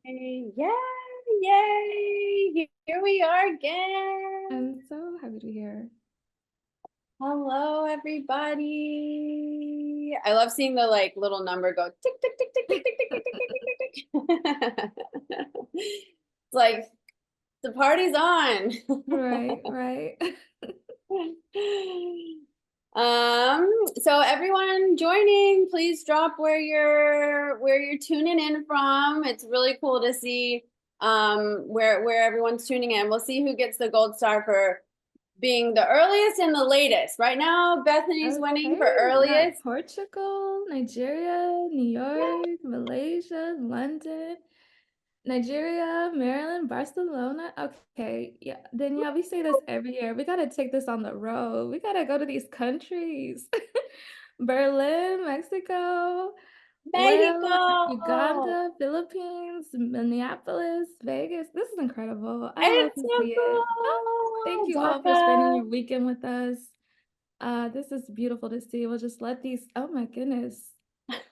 Yay, yay. Here we are again. I'm so happy to be here. Hello, everybody. I love seeing the little number go tick, tick, tick, tick, tick, tick, tick, tick, tick, tick, tick, tick. It's like the party's on. Right. So everyone joining, please drop where you're tuning in from. It's really cool to see where everyone's tuning in. We'll see who gets the gold star for being the earliest and the latest. Right now, Bethany's winning for Okay, we got earliest. Portugal, Nigeria, New York, Malaysia, London, Nigeria, Maryland, Barcelona. Okay, yeah, Danielle, we say this every year. We gotta take this on the road. We gotta go to these countries. Berlin, Mexico, Wales, Mexico. Uganda, Philippines, Minneapolis, Vegas. This is incredible. I love It's to so see it. Oh, thank cool. you all for spending DACA. your weekend with us. This is beautiful to see. We'll just let these, oh my goodness.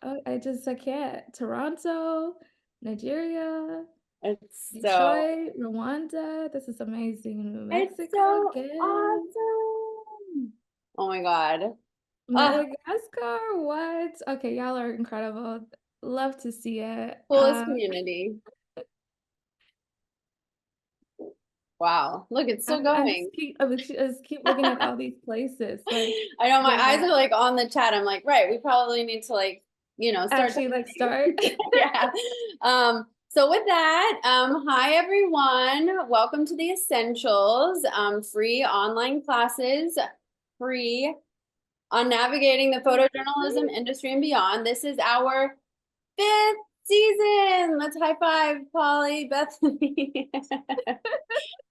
Oh, I can't. Toronto, Nigeria, It's so Detroit, Rwanda. This is amazing. New it's Mexico so again. awesome. Oh my God. Oh, Madagascar, what? Okay, y'all are incredible. Love to see it. coolest community. Wow. Look, it's still I'm going. just keep looking at all these places. Like, I know my eyes yeah, are on the chat. I'm like, right, we probably need to start actually, let's start. talking. Yeah. So with that, hi everyone. Welcome to the Essentials, free online classes, free on navigating the photojournalism industry and beyond. This is our fifth season. Let's high five, Polly, Bethany.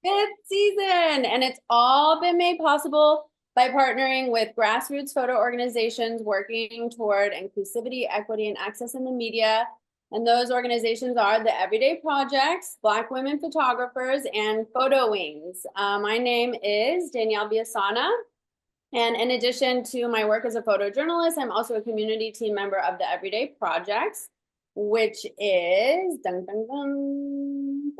Fifth season, and it's all been made possible by partnering with grassroots photo organizations working toward inclusivity, equity, and access in the media. And those organizations are the Everyday Projects, Black Women Photographers, and Photo Wings. My name is Danielle Biasana. And in addition to my work as a photojournalist, I'm also a community team member of the Everyday Projects, which is dun, dun, dun,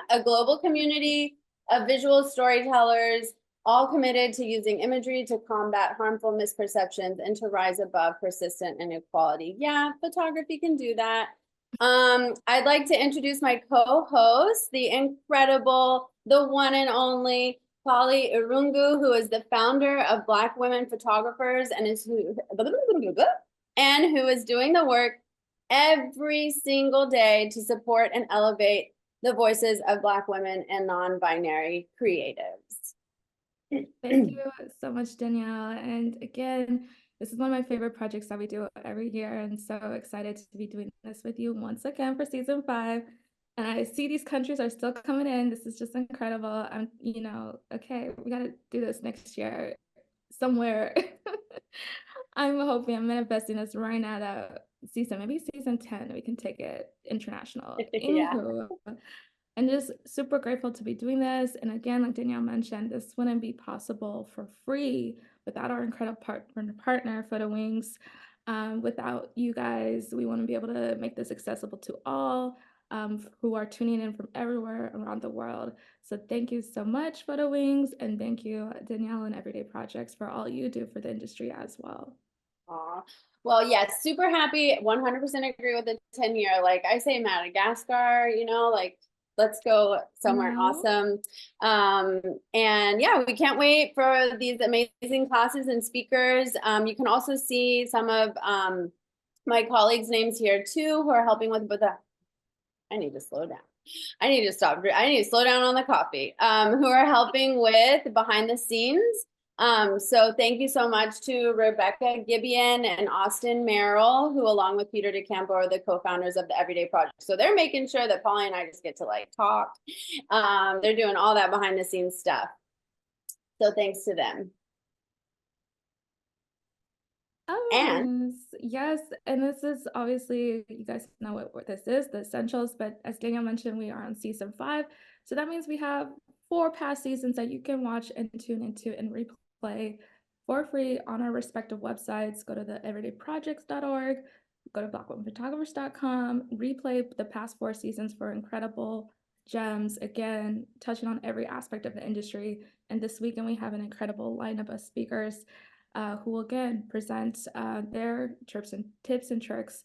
a global community of visual storytellers, all committed to using imagery to combat harmful misperceptions and to rise above persistent inequality. Yeah, photography can do that. I'd like to introduce my co-host, the incredible, the one and only Polly Irungu, who is the founder of Black Women Photographers and who is doing the work every single day to support and elevate the voices of Black women and non-binary creatives. Thank you so much, Danielle. And again, this is one of my favorite projects that we do every year, and so excited to be doing this with you once again for season 5. And I see these countries are still coming in. This is just incredible. Okay, we got to do this next year somewhere. I'm manifesting this right now that maybe season 10, we can take it international. Yeah. Anywho, and just super grateful to be doing this. And again, like Danielle mentioned, this wouldn't be possible for free without our incredible partner, Photo Wings. Without you guys, we want to be able to make this accessible to all who are tuning in from everywhere around the world. So thank you so much, Photo Wings, and thank you, Danielle and Everyday Projects, for all you do for the industry as well. Aw. Well, yes, super happy. 100% agree with the 10-year. Like I say, Madagascar, let's go somewhere awesome. And yeah, we can't wait for these amazing classes and speakers. You can also see some of my colleagues' names here too, who are helping with the, I need to slow down. I need to stop. I need to slow down on the coffee. Who are helping with behind the scenes. So thank you so much to Rebecca Gibeon and Austin Merrill, who along with Peter DeCampo are the co-founders of the Everyday Project. So they're making sure that Polly and I just get to talk. They're doing all that behind the scenes stuff. So thanks to them. Oh, yes. And this is obviously, you guys know what this is, the Essentials. But as Danielle mentioned, we are on season 5. So that means we have 4 past seasons that you can watch and tune into and replay for free on our respective websites. Go to the everydayprojects.org, go to blackwomenphotographers.com, replay the past 4 seasons for incredible gems, again, touching on every aspect of the industry. And this weekend, we have an incredible lineup of speakers who will again present their tips and tricks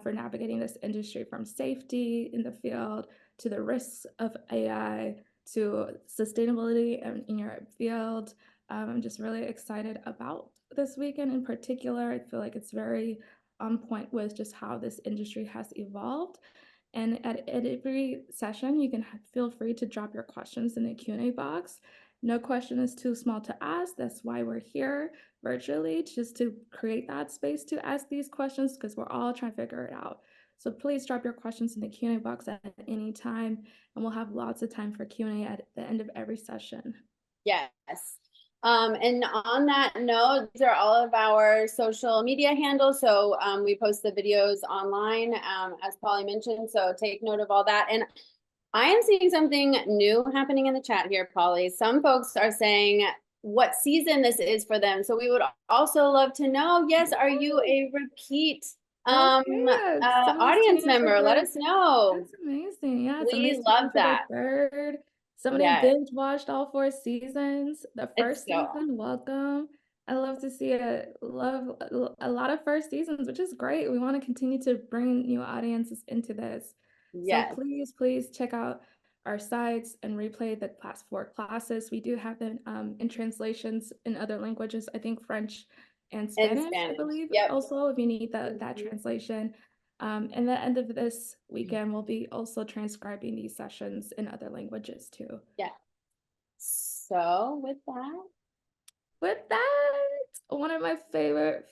for navigating this industry, from safety in the field to the risks of AI to sustainability in your field. I'm just really excited about this weekend in particular. I feel like it's very on point with just how this industry has evolved. And at every session, you can feel free to drop your questions in the Q&A box. No question is too small to ask. That's why we're here virtually, just to create that space to ask these questions, because we're all trying to figure it out. So please drop your questions in the Q&A box at any time, and we'll have lots of time for Q&A at the end of every session. Yes. And on that note, these are all of our social media handles. So we post the videos online, as Polly mentioned. So take note of all that. And I am seeing something new happening in the chat here, Polly. Some folks are saying what season this is for them. So we would also love to know, yes, are you a repeat audience member? Let us know. That's amazing. Yeah, We somebody's love for their that. third. Somebody Yes. binge watched all 4 seasons. The It's first so awesome. season, welcome. I love to see a lot of first seasons, which is great. We want to continue to bring new audiences into this. So Yes. please check out our sites and replay the past 4 classes. We do have them in translations in other languages. I think French and Spanish, I believe. Yep. Also, if you need that translation. And the end of this weekend, we'll be also transcribing these sessions in other languages too. Yeah. So With that, one of my favorite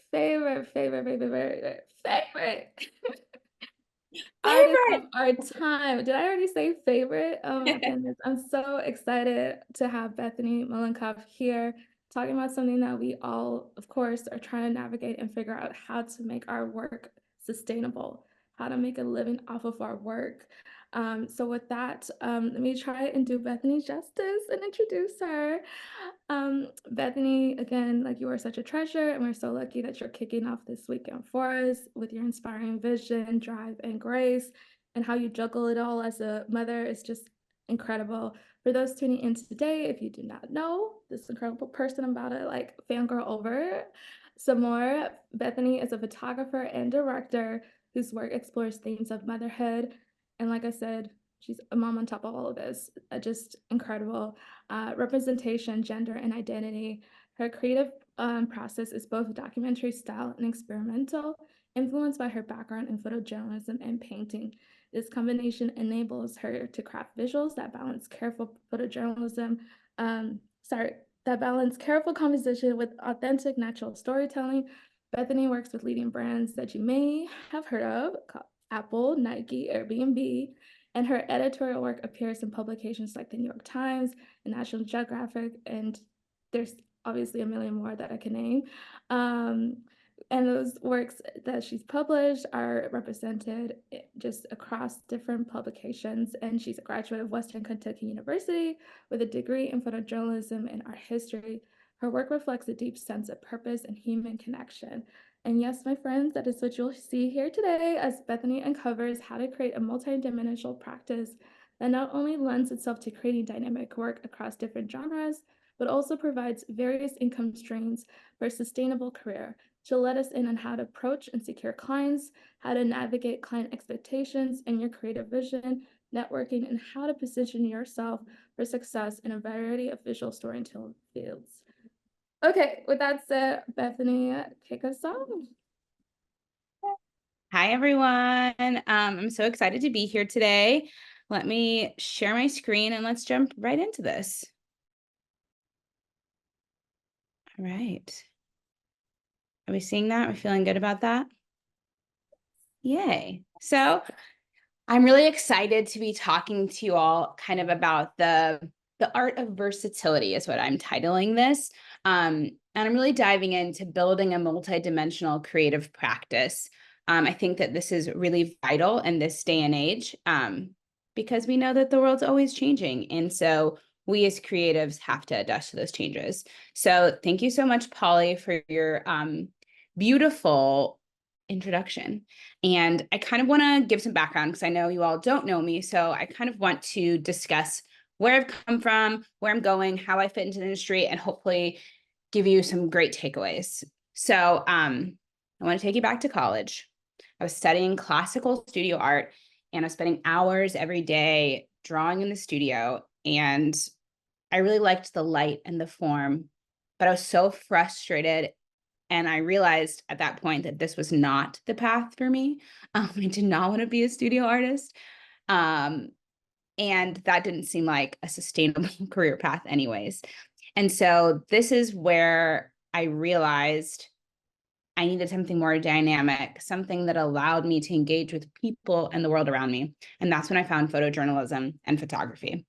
artists of our time. Did I already say favorite? Oh my goodness. I'm so excited to have Bethany Mollenkof here talking about something that we all, of course, are trying to navigate and figure out how to make our work sustainable, how to make a living off of our work. So with that, let me try and do Bethany justice and introduce her. Bethany, again, like, you are such a treasure, and we're so lucky that you're kicking off this weekend for us with your inspiring vision, drive, and grace, and how you juggle it all as a mother is just incredible. For those tuning in today, if you do not know this incredible person, I'm about to like fangirl over some more. Bethany is a photographer and director whose work explores themes of motherhood. And like I said, she's a mom on top of all of this. Just incredible. Representation, gender, and identity. Her creative process is both documentary style and experimental, influenced by her background in photojournalism and painting. This combination enables her to craft visuals that balance careful photojournalism, that balance careful composition with authentic natural storytelling. Bethany works with leading brands that you may have heard of, Apple, Nike, Airbnb, and her editorial work appears in publications like the New York Times and National Geographic, and there's obviously a million more that I can name. And those works that she's published are represented just across different publications. And she's a graduate of Western Kentucky University with a degree in photojournalism and art history. Her work reflects a deep sense of purpose and human connection. And yes, my friends, that is what you'll see here today as Bethany uncovers how to create a multidimensional practice that not only lends itself to creating dynamic work across different genres, but also provides various income streams for a sustainable career. She'll let us in on how to approach and secure clients, how to navigate client expectations and your creative vision, networking, and how to position yourself for success in a variety of visual storytelling fields. Okay, with that said, Bethany, kick us off. Hi, everyone. I'm so excited to be here today. Let me share my screen and let's jump right into this. All right. Are we seeing that? Are we feeling good about that? Yay. So I'm really excited to be talking to you all kind of about the art of versatility is what I'm titling this. And I'm really diving into building a multidimensional creative practice. I think that this is really vital in this day and age because we know that the world's always changing. And so we as creatives have to adjust to those changes. So thank you so much, Polly, for your beautiful introduction. And I kind of want to give some background because I know you all don't know me. So I kind of want to discuss where I've come from, where I'm going, how I fit into the industry, and hopefully give you some great takeaways. So I want to take you back to college. I was studying classical studio art, and I was spending hours every day drawing in the studio. And I really liked the light and the form, but I was so frustrated. And I realized at that point that this was not the path for me. I did not want to be a studio artist. And that didn't seem like a sustainable career path anyways. And so this is where I realized I needed something more dynamic, something that allowed me to engage with people and the world around me. And that's when I found photojournalism and photography.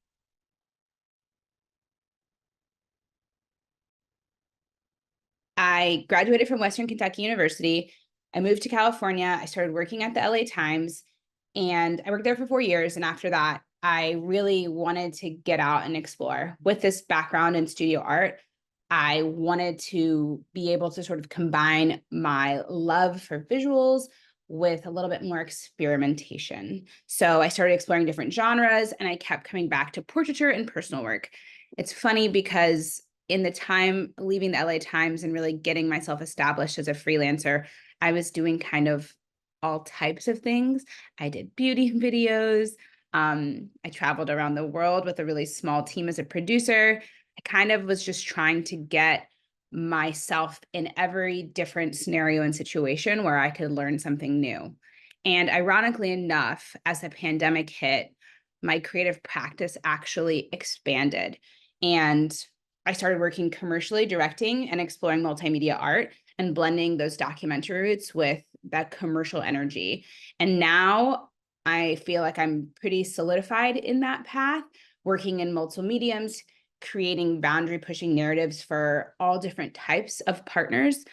I graduated from Western Kentucky University. I moved to California. I started working at the LA Times, and I worked there for 4 years. And after that, I really wanted to get out and explore. With this background in studio art, I wanted to be able to sort of combine my love for visuals with a little bit more experimentation. So I started exploring different genres, and I kept coming back to portraiture and personal work. It's funny because in the time leaving the LA Times and really getting myself established as a freelancer, I was doing kind of all types of things. I did beauty videos. I traveled around the world with a really small team as a producer. I kind of was just trying to get myself in every different scenario and situation where I could learn something new. And ironically enough, as the pandemic hit, my creative practice actually expanded. And I started working commercially, directing and exploring multimedia art and blending those documentary roots with that commercial energy. And now I feel like I'm pretty solidified in that path, working in multiple mediums, creating boundary pushing narratives for all different types of partners.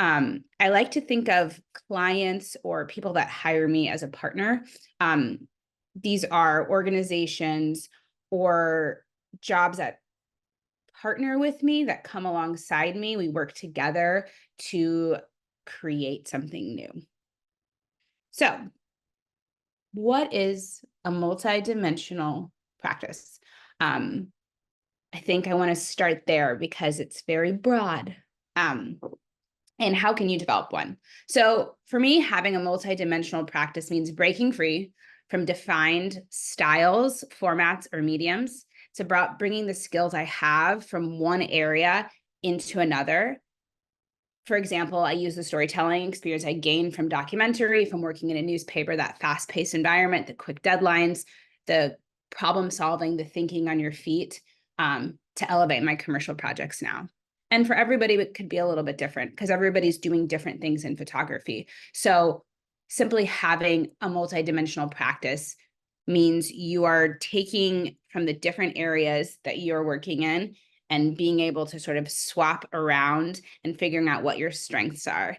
I like to think of clients or people that hire me as a partner. These are organizations or jobs that partner with me, that come alongside me. We work together to create something new. So, what is a multidimensional practice? I think I want to start there because it's very broad. And how can you develop one? So for me, having a multidimensional practice means breaking free from defined styles, formats, or mediums. It's about bringing the skills I have from one area into another. For example, I use the storytelling experience I gained from documentary, from working in a newspaper, that fast-paced environment, the quick deadlines, the problem solving, the thinking on your feet, to elevate my commercial projects now. And for everybody, it could be a little bit different because everybody's doing different things in photography. So simply having a multidimensional practice means you are taking from the different areas that you're working in and being able to sort of swap around and figuring out what your strengths are,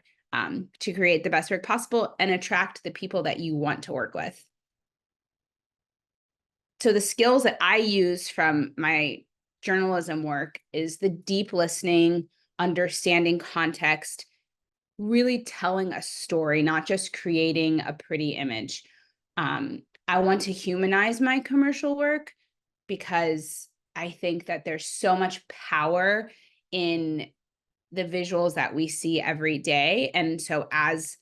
to create the best work possible and attract the people that you want to work with. So the skills that I use from my journalism work is the deep listening, understanding context, really telling a story, not just creating a pretty image. I want to humanize my commercial work because I think that there's so much power in the visuals that we see every day. And so as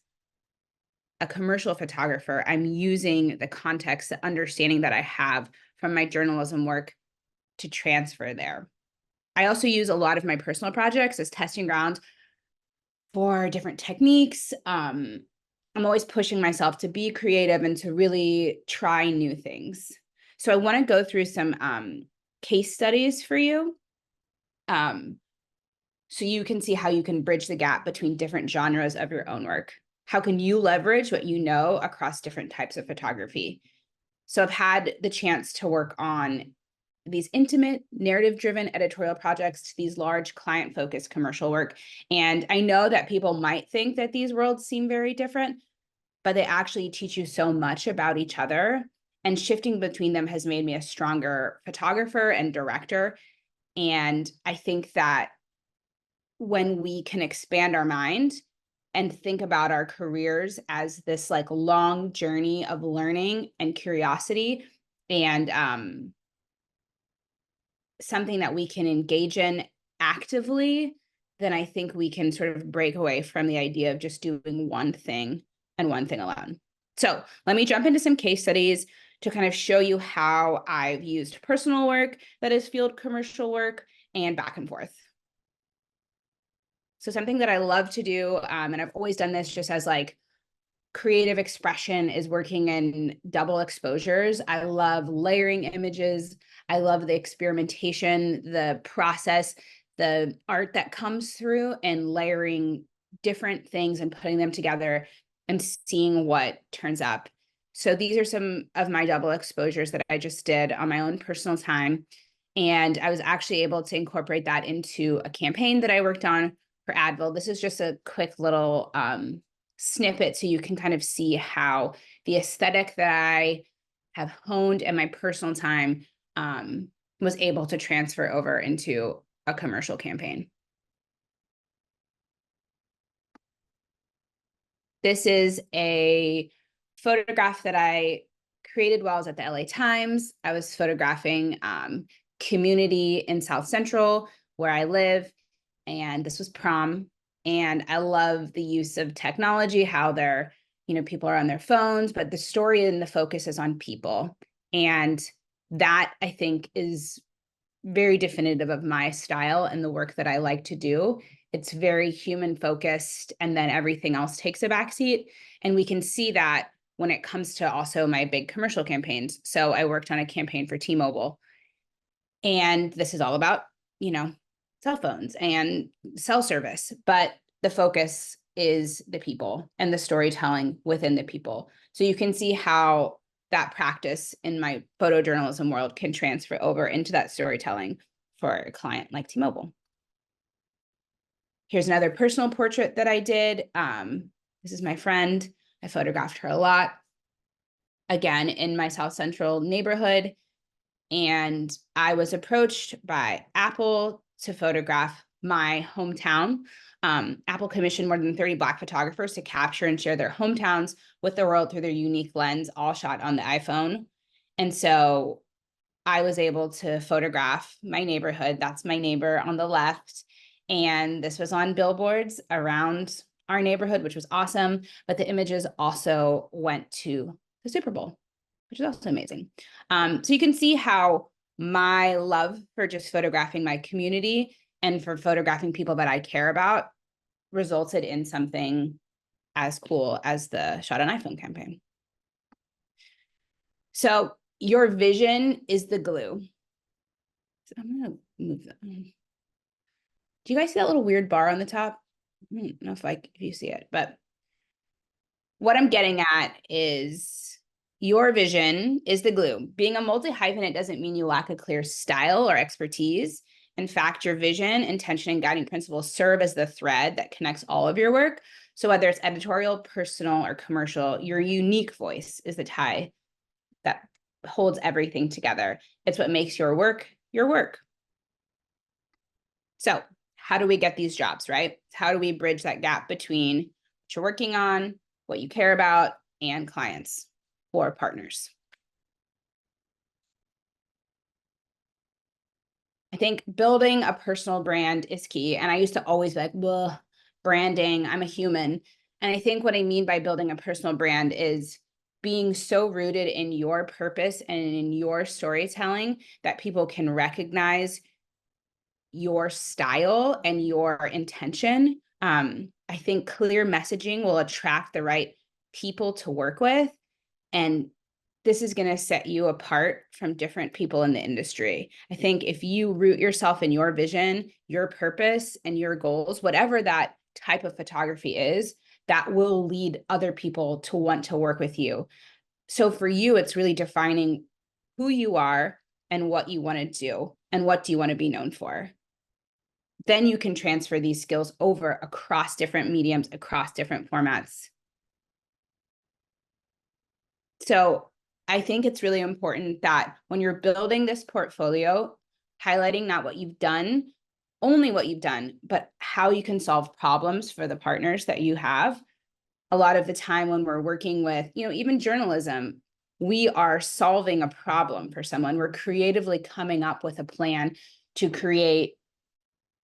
a commercial photographer, I'm using the context, the understanding that I have from my journalism work to transfer there. I also use a lot of my personal projects as testing ground for different techniques. I'm always pushing myself to be creative and to really try new things. So I want to go through some case studies for you, so you can see how you can bridge the gap between different genres of your own work. How can you leverage what you know across different types of photography? So I've had the chance to work on these intimate, narrative-driven editorial projects to these large client-focused commercial work. And I know that people might think that these worlds seem very different, but they actually teach you so much about each other. And shifting between them has made me a stronger photographer and director. And I think that when we can expand our mind and think about our careers as this like long journey of learning and curiosity, and something that we can engage in actively, then I think we can sort of break away from the idea of just doing one thing and one thing alone. So let me jump into some case studies to kind of show you how I've used personal work that is field commercial work and back and forth. So something that I love to do, and I've always done this just as like creative expression, is working in double exposures. I love layering images. I love the experimentation, the process, the art that comes through, and layering different things and putting them together and seeing what turns up. So these are some of my double exposures that I just did on my own personal time. And I was actually able to incorporate that into a campaign that I worked on for Advil. This is just a quick little snippet so you can kind of see how the aesthetic that I have honed in my personal time was able to transfer over into a commercial campaign. This is a photograph that I created while I was at the LA Times. I was photographing community in South Central where I live, and this was prom. And I love the use of technology, how they're, people are on their phones, but the story and the focus is on people. And that, I think, is very definitive of my style and the work that I like to do. It's very human focused, and then everything else takes a backseat. And we can see that when it comes to also my big commercial campaigns. So I worked on a campaign for T-Mobile, and this is all about, cell phones and cell service, but the focus is the people and the storytelling within the people. So you can see how that practice in my photojournalism world can transfer over into that storytelling for a client like T-Mobile. Here's another personal portrait that I did. This is my friend. I photographed her a lot. Again, in my South Central neighborhood. And I was approached by Apple to photograph my hometown. Apple commissioned more than 30 Black photographers to capture and share their hometowns with the world through their unique lens, all shot on the iPhone. And so I was able to photograph my neighborhood. That's my neighbor on the left. And this was on billboards around our neighborhood, which was awesome. But the images also went to the Super Bowl, which is also amazing. So you can see how my love for just photographing my community and for photographing people that I care about resulted in something as cool as the Shot on iPhone campaign. So your vision is the glue. So I'm gonna move that. Do you guys see that little weird bar on the top? I don't know if you see it, but what I'm getting at is your vision is the glue. Being a multi-hyphenate doesn't mean you lack a clear style or expertise. In fact, your vision, intention, and guiding principles serve as the thread that connects all of your work. So whether it's editorial, personal, or commercial, your unique voice is the tie that holds everything together. It's what makes your work your work. So how do we get these jobs, right? How do we bridge that gap between what you're working on, what you care about, and clients or partners? I think building a personal brand is key. And I used to always be like, well, branding, I'm a human. And I think what I mean by building a personal brand is being so rooted in your purpose and in your storytelling that people can recognize your style and your intention. I think clear messaging will attract the right people to work with. And this is going to set you apart from different people in the industry. I think if you root yourself in your vision, your purpose, and your goals, whatever that type of photography is, that will lead other people to want to work with you. So for you, it's really defining who you are and what you want to do and what do you want to be known for. Then you can transfer these skills over across different mediums, across different formats. So I think it's really important that when you're building this portfolio, highlighting not what you've done, only what you've done, but how you can solve problems for the partners that you have. A lot of the time when we're working with, even journalism, we are solving a problem for someone. We're creatively coming up with a plan to create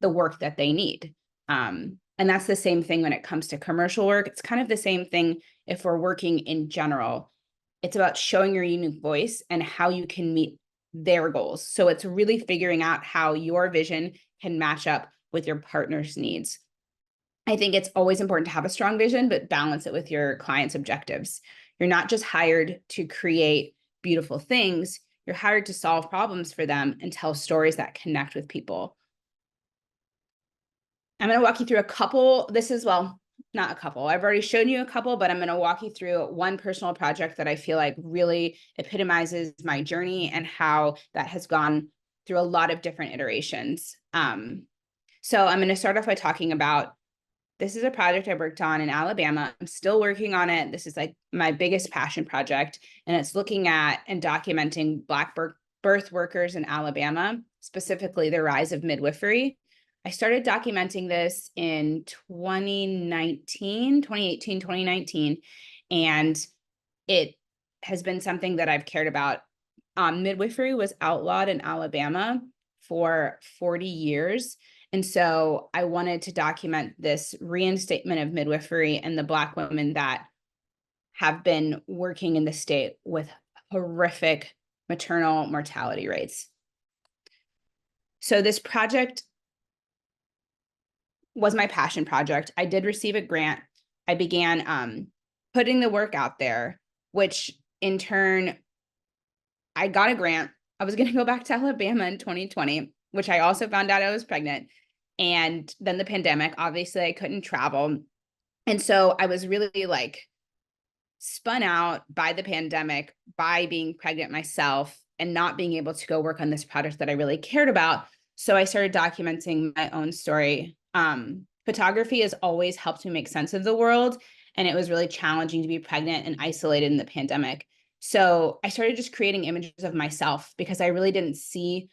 the work that they need. And that's the same thing when it comes to commercial work. It's kind of the same thing if we're working in general. It's about showing your unique voice and how you can meet their goals. So it's really figuring out how your vision can match up with your partner's needs. I think it's always important to have a strong vision, but balance it with your client's objectives. You're not just hired to create beautiful things, you're hired to solve problems for them and tell stories that connect with people. I'm going to walk you through a couple. Not a couple. I've already shown you a couple, but I'm going to walk you through one personal project that I feel like really epitomizes my journey and how that has gone through a lot of different iterations. So I'm going to start off by talking about, this is a project I worked on in Alabama. I'm still working on it. This is like my biggest passion project, and it's looking at and documenting Black birth workers in Alabama, specifically the rise of midwifery. I started documenting this in 2018, 2019, and it has been something that I've cared about. Midwifery was outlawed in Alabama for 40 years. And so I wanted to document this reinstatement of midwifery and the Black women that have been working in the state with horrific maternal mortality rates. So this project was my passion project. I did receive a grant. I began putting the work out there, which in turn, I got a grant. I was going to go back to Alabama in 2020, which I also found out I was pregnant. And then the pandemic, obviously I couldn't travel. And so I was really like spun out by the pandemic, by being pregnant myself and not being able to go work on this project that I really cared about. So I started documenting my own story. Photography has always helped me make sense of the world. And it was really challenging to be pregnant and isolated in the pandemic. So I started just creating images of myself because I really didn't see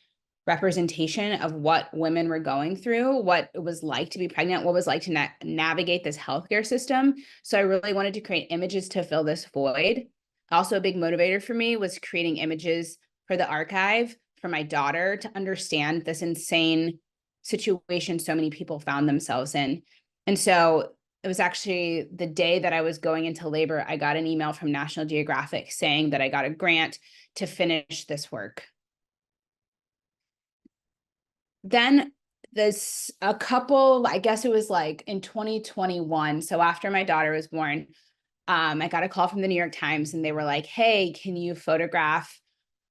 representation of what women were going through, what it was like to be pregnant, what it was like to navigate this healthcare system. So I really wanted to create images to fill this void. Also, a big motivator for me was creating images for the archive for my daughter to understand this insane situation so many people found themselves in. And so it was actually the day that I was going into labor, I got an email from National Geographic saying that I got a grant to finish this work. Then I guess it was like in 2021. So after my daughter was born, I got a call from the New York Times and they were like, hey, can you photograph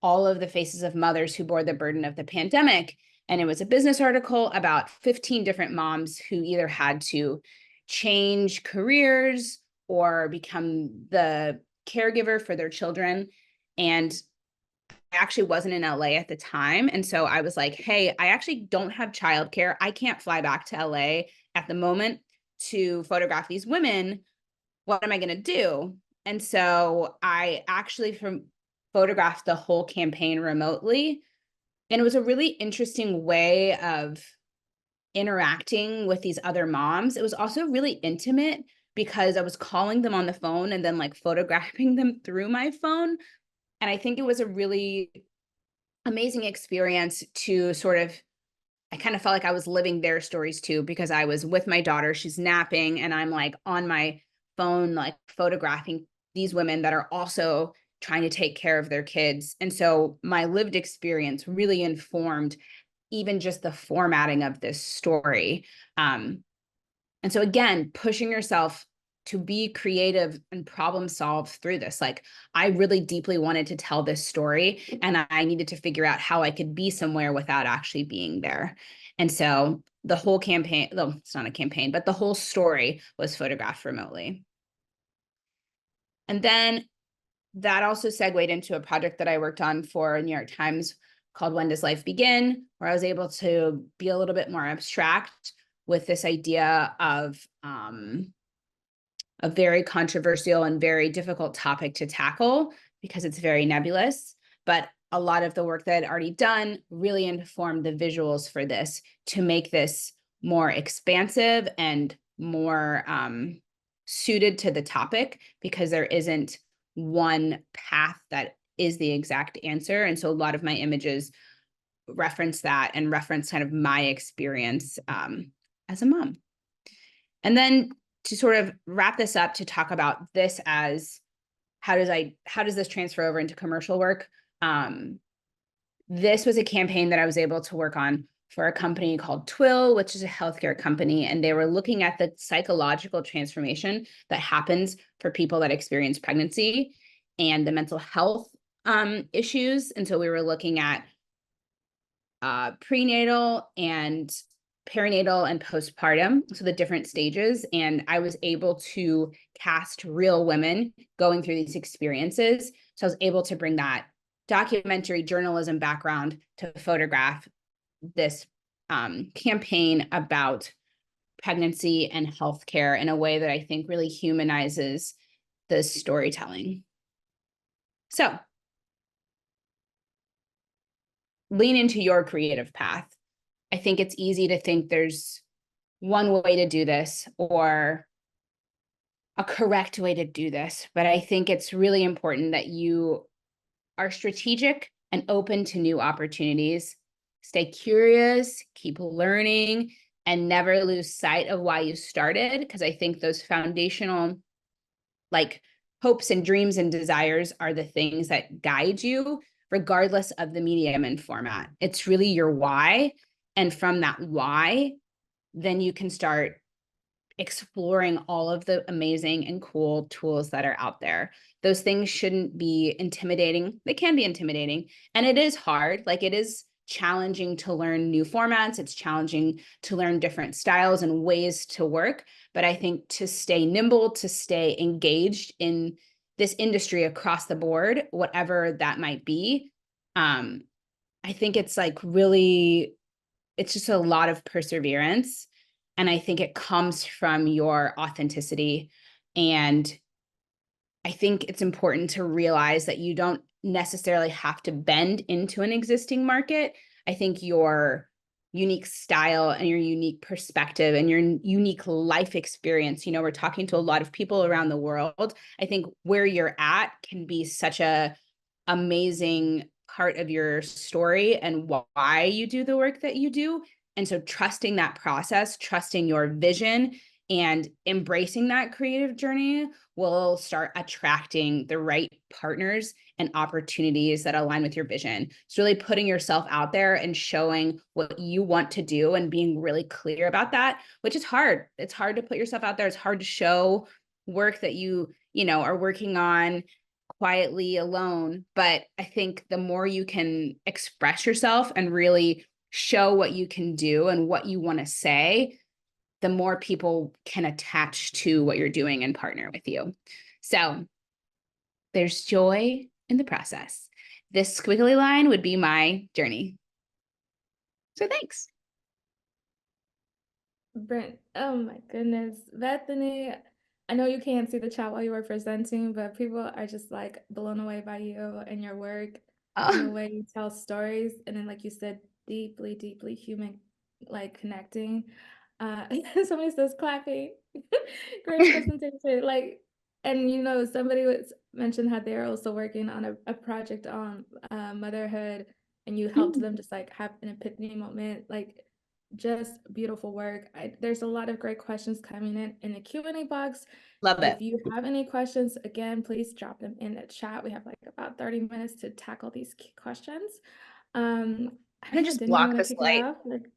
all of the faces of mothers who bore the burden of the pandemic? And it was a business article about 15 different moms who either had to change careers or become the caregiver for their children. And I actually wasn't in LA at the time. And so I was like, hey, I actually don't have childcare. I can't fly back to LA at the moment to photograph these women. What am I going to do? And so I actually photographed the whole campaign remotely. And it was a really interesting way of interacting with these other moms. It was also really intimate because I was calling them on the phone and then like photographing them through my phone. And I think it was a really amazing experience to I kind of felt like I was living their stories too, because I was with my daughter, she's napping, and I'm like on my phone, like photographing these women that are also trying to take care of their kids. And so my lived experience really informed even just the formatting of this story. And so again, pushing yourself to be creative and problem solve through this. Like I really deeply wanted to tell this story and I needed to figure out how I could be somewhere without actually being there. And so the whole campaign, though it's not a campaign, but the whole story was photographed remotely. And then that also segued into a project that I worked on for New York Times called When Does Life Begin, where I was able to be a little bit more abstract with this idea of a very controversial and very difficult topic to tackle because it's very nebulous. But a lot of the work that I'd already done really informed the visuals for this to make this more expansive and more suited to the topic, because there isn't one path that is the exact answer. And so a lot of my images reference that and reference kind of my experience as a mom. And then to sort of wrap this up, to talk about this as how does this transfer over into commercial work? This was a campaign that I was able to work on for a company called Twill, which is a healthcare company. And they were looking at the psychological transformation that happens for people that experience pregnancy and the mental health issues. And so we were looking at prenatal and perinatal and postpartum, so the different stages. And I was able to cast real women going through these experiences. So I was able to bring that documentary journalism background to photograph this campaign about pregnancy and healthcare in a way that I think really humanizes the storytelling. So lean into your creative path. I think it's easy to think there's one way to do this or a correct way to do this, but I think it's really important that you are strategic and open to new opportunities. Stay curious, keep learning, and never lose sight of why you started, because I think those foundational like hopes and dreams and desires are the things that guide you regardless of the medium and format. It's really your why. And from that why, then you can start exploring all of the amazing and cool tools that are out there. Those things shouldn't be intimidating. They can be intimidating. And it is hard. Like, it is challenging to learn new formats. It's challenging to learn different styles and ways to work. But I think to stay nimble, to stay engaged in this industry across the board, whatever that might be, I think it's like really, it's just a lot of perseverance. And I think it comes from your authenticity. And I think it's important to realize that you don't necessarily have to bend into an existing market. I think your unique style and your unique perspective and your unique life experience, you know, we're talking to a lot of people around the world. I think where you're at can be such a amazing part of your story and why you do the work that you do. And so trusting that process, trusting your vision, and embracing that creative journey will start attracting the right partners and opportunities that align with your vision. It's really putting yourself out there and showing what you want to do and being really clear about that, which is hard. It's hard to put yourself out there. It's hard to show work that you know, are working on quietly alone. But I think the more you can express yourself and really show what you can do and what you want to say, the more people can attach to what you're doing and partner with you. So there's joy in the process. This squiggly line would be my journey. So thanks. Brent, oh my goodness. Bethany, I know you can't see the chat while you were presenting, but people are just like blown away by you and your work and the way you tell stories. And then, like you said, deeply, deeply human, like connecting. Somebody says clapping. Great presentation. Like, and you know, somebody was mentioned how they're also working on a project on motherhood, and you helped them just like have an epiphany moment. Like, just beautiful work. There's a lot of great questions coming in the Q&A box. Love it. If you have any questions, again, please drop them in the chat. We have like about 30 minutes to tackle these key questions. I'm gonna just block this light. Like,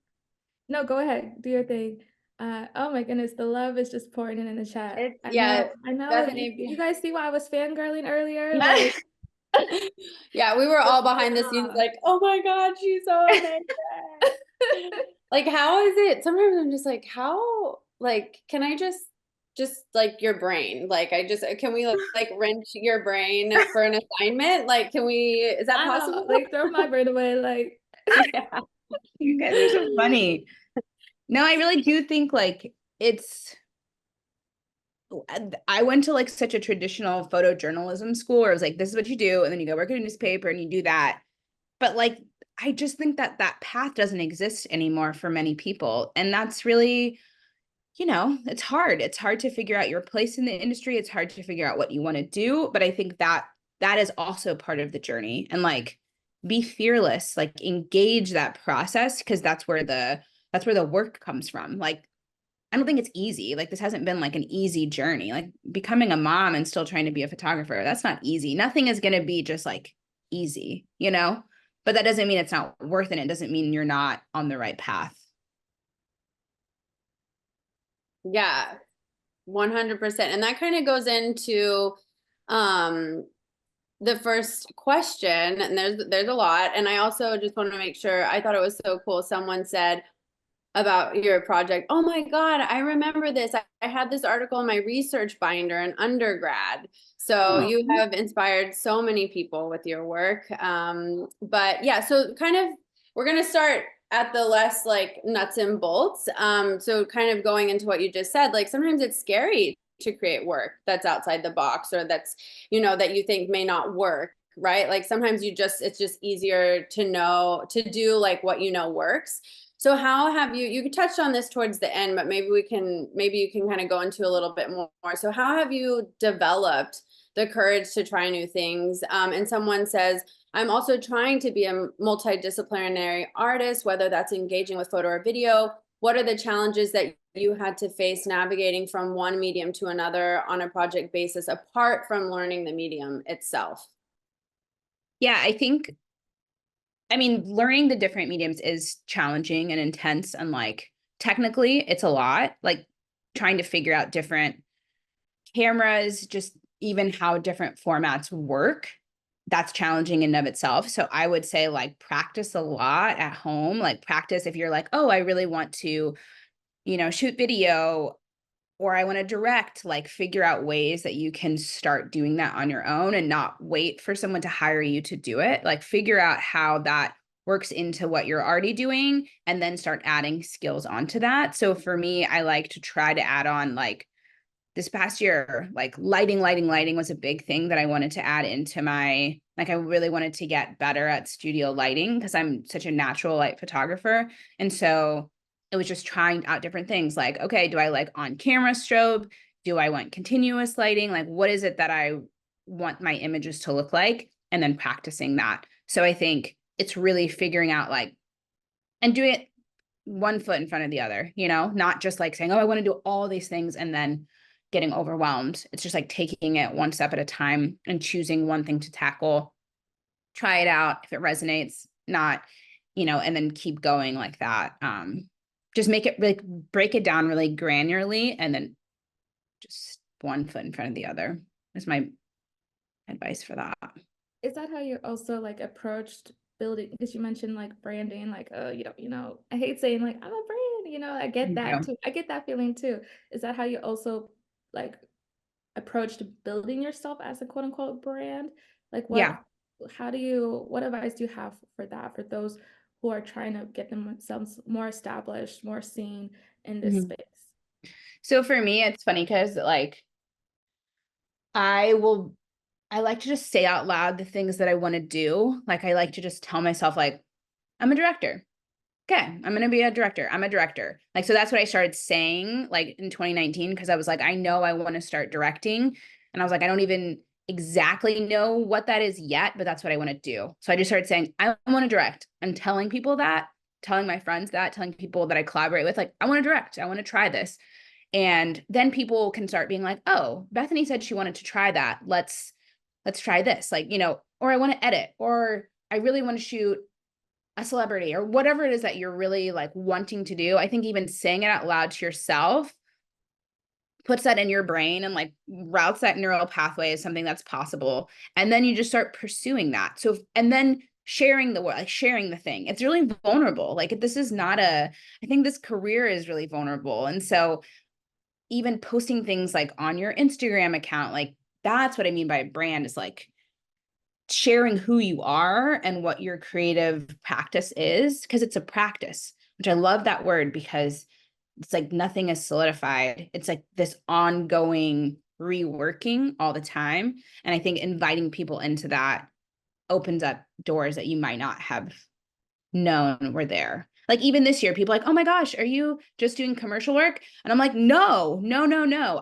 no, go ahead, do your thing. Oh my goodness, the love is just pouring in the chat. Yeah, I know. Bethany, You guys see why I was fangirling earlier? Yeah. Like, yeah, we were all behind the scenes like, oh my God, she's so amazing. Like, how is it? Sometimes I'm just like, how, like, can I just like your brain? Like, can we like wrench your brain for an assignment? Like, is that I possible? know, like throw my brain away, like. Yeah. You guys are so funny. No, I really do think like I went to like such a traditional photojournalism school where it was like, this is what you do. And then you go work at a newspaper and you do that. but like, I just think that that path doesn't exist anymore for many people. And that's really, it's hard. It's hard to figure out your place in the industry. It's hard to figure out what you want to do. But I think that that is also part of the journey. And like, be fearless, like engage that process, because that's where the work comes from. Like, I don't think it's easy. Like, this hasn't been like an easy journey. Like, becoming a mom and still trying to be a photographer, that's not easy. Nothing is going to be just like easy, but that doesn't mean it's not worth it. It doesn't mean you're not on the right path. Yeah, 100%. And that kind of goes into the first question, and there's a lot. And I also just want to make sure, I thought it was so cool. Someone said about your project, oh my God, I remember this. I had this article in my research binder in undergrad. So you have inspired so many people with your work. But yeah, so kind of, we're going to start at the less like nuts and bolts. So kind of going into what you just said, like sometimes it's scary to create work that's outside the box, or that's, that you think may not work, right? Like sometimes it's just easier to do like what works. So how have you touched on this towards the end, but maybe you can kind of go into a little bit more. So how have you developed the courage to try new things? And someone says, I'm also trying to be a multidisciplinary artist, whether that's engaging with photo or video. What are the challenges that you had to face navigating from one medium to another on a project basis, apart from learning the medium itself? Yeah, learning the different mediums is challenging and intense, and like technically it's a lot, like trying to figure out different cameras, just even how different formats work. That's challenging in and of itself. So I would say like practice a lot at home, like practice if you're like, oh, I really want to, shoot video, or I want to direct, like figure out ways that you can start doing that on your own and not wait for someone to hire you to do it. Like figure out how that works into what you're already doing and then start adding skills onto that. So for me, I like to try to add on, like this past year, like lighting was a big thing that I wanted to add into I really wanted to get better at studio lighting because I'm such a natural light photographer. And so it was just trying out different things, like, okay, do I like on camera strobe? Do I want continuous lighting? Like, what is it that I want my images to look like? And then practicing that. So I think it's really figuring out and doing it one foot in front of the other, not just like saying, oh, I want to do all these things and then getting overwhelmed. It's just like taking it one step at a time and choosing one thing to tackle, try it out. If it resonates, not, and then keep going like that. Just make it like break it down really granularly and then just one foot in front of the other is my advice for that. Is that how you also like approached building? Because you mentioned like branding, like, oh, I hate saying like I'm a brand, I get that too. I get that feeling too. Is that how you also like approached building yourself as a quote unquote brand? Like what advice do you have for that, for those who are trying to get themselves more established, more seen in this space? So for me, it's funny because like I like to just say out loud the things that I want to do. Like I like to just tell myself like, I'm a director. Okay, I'm going to be a director. I'm a director. Like, so that's what I started saying like in 2019, because I was like, I know I want to start directing. And I was like, I don't even exactly know what that is yet, but that's what I want to do. So I just started saying, I want to direct. I'm telling people that, telling my friends that, telling people that I collaborate with, like, I want to direct. I want to try this. And then people can start being like, oh, Bethany said she wanted to try that. Let's try this. Like, or I want to edit, or I really want to shoot a celebrity, or whatever it is that you're really like wanting to do. I think even saying it out loud to yourself puts that in your brain and like routes that neural pathway as something that's possible. And then you just start pursuing that. So, and then sharing the word, like sharing the thing, it's really vulnerable. Like this is not I think this career is really vulnerable. And so even posting things like on your Instagram account, like that's what I mean by a brand, is like sharing who you are and what your creative practice is, because it's a practice, which I love that word, because it's like nothing is solidified. It's like this ongoing reworking all the time. And I think inviting people into that opens up doors that you might not have known were there. Like even this year, people are like, oh my gosh, are you just doing commercial work? And I'm like, no.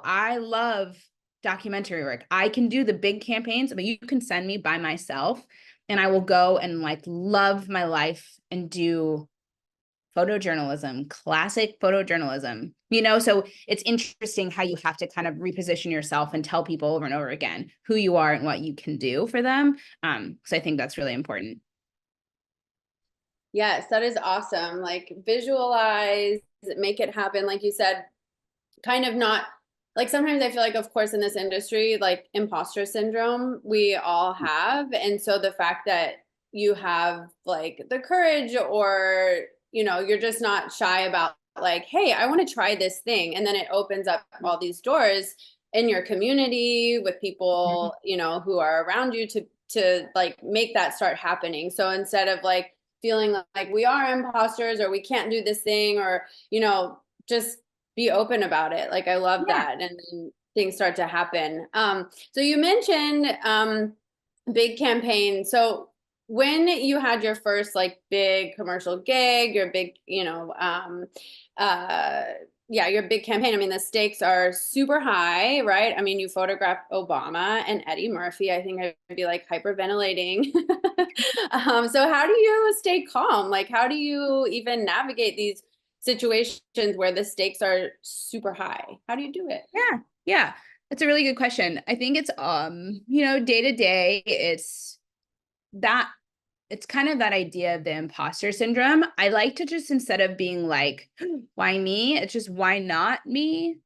I love documentary work. I can do the big campaigns, but you can send me by myself and I will go and like love my life and do photojournalism, classic photojournalism, so it's interesting how you have to kind of reposition yourself and tell people over and over again who you are and what you can do for them. So I think that's really important. Yes, that is awesome. Like visualize, make it happen. Like you said, kind of not like sometimes I feel like, of course, in this industry, like imposter syndrome, we all have. And so the fact that you have like the courage or, you're just not shy about like, hey, I want to try this thing. And then it opens up all these doors in your community with people, who are around you to like make that start happening. So instead of like feeling like we are imposters or we can't do this thing or, just be open about it. Like I love that. And then things start to happen. So you mentioned big campaign. So when you had your first like big commercial gig, your big, your big campaign. I mean, the stakes are super high, right? I mean, you photographed Obama and Eddie Murphy. I think I'd be like hyperventilating. So how do you stay calm? Like, how do you even navigate these situations where the stakes are super high? How do you do it? Yeah. That's a really good question. I think it's, day to day, it's kind of that idea of the imposter syndrome. I like to just, instead of being like, why me? It's just, why not me?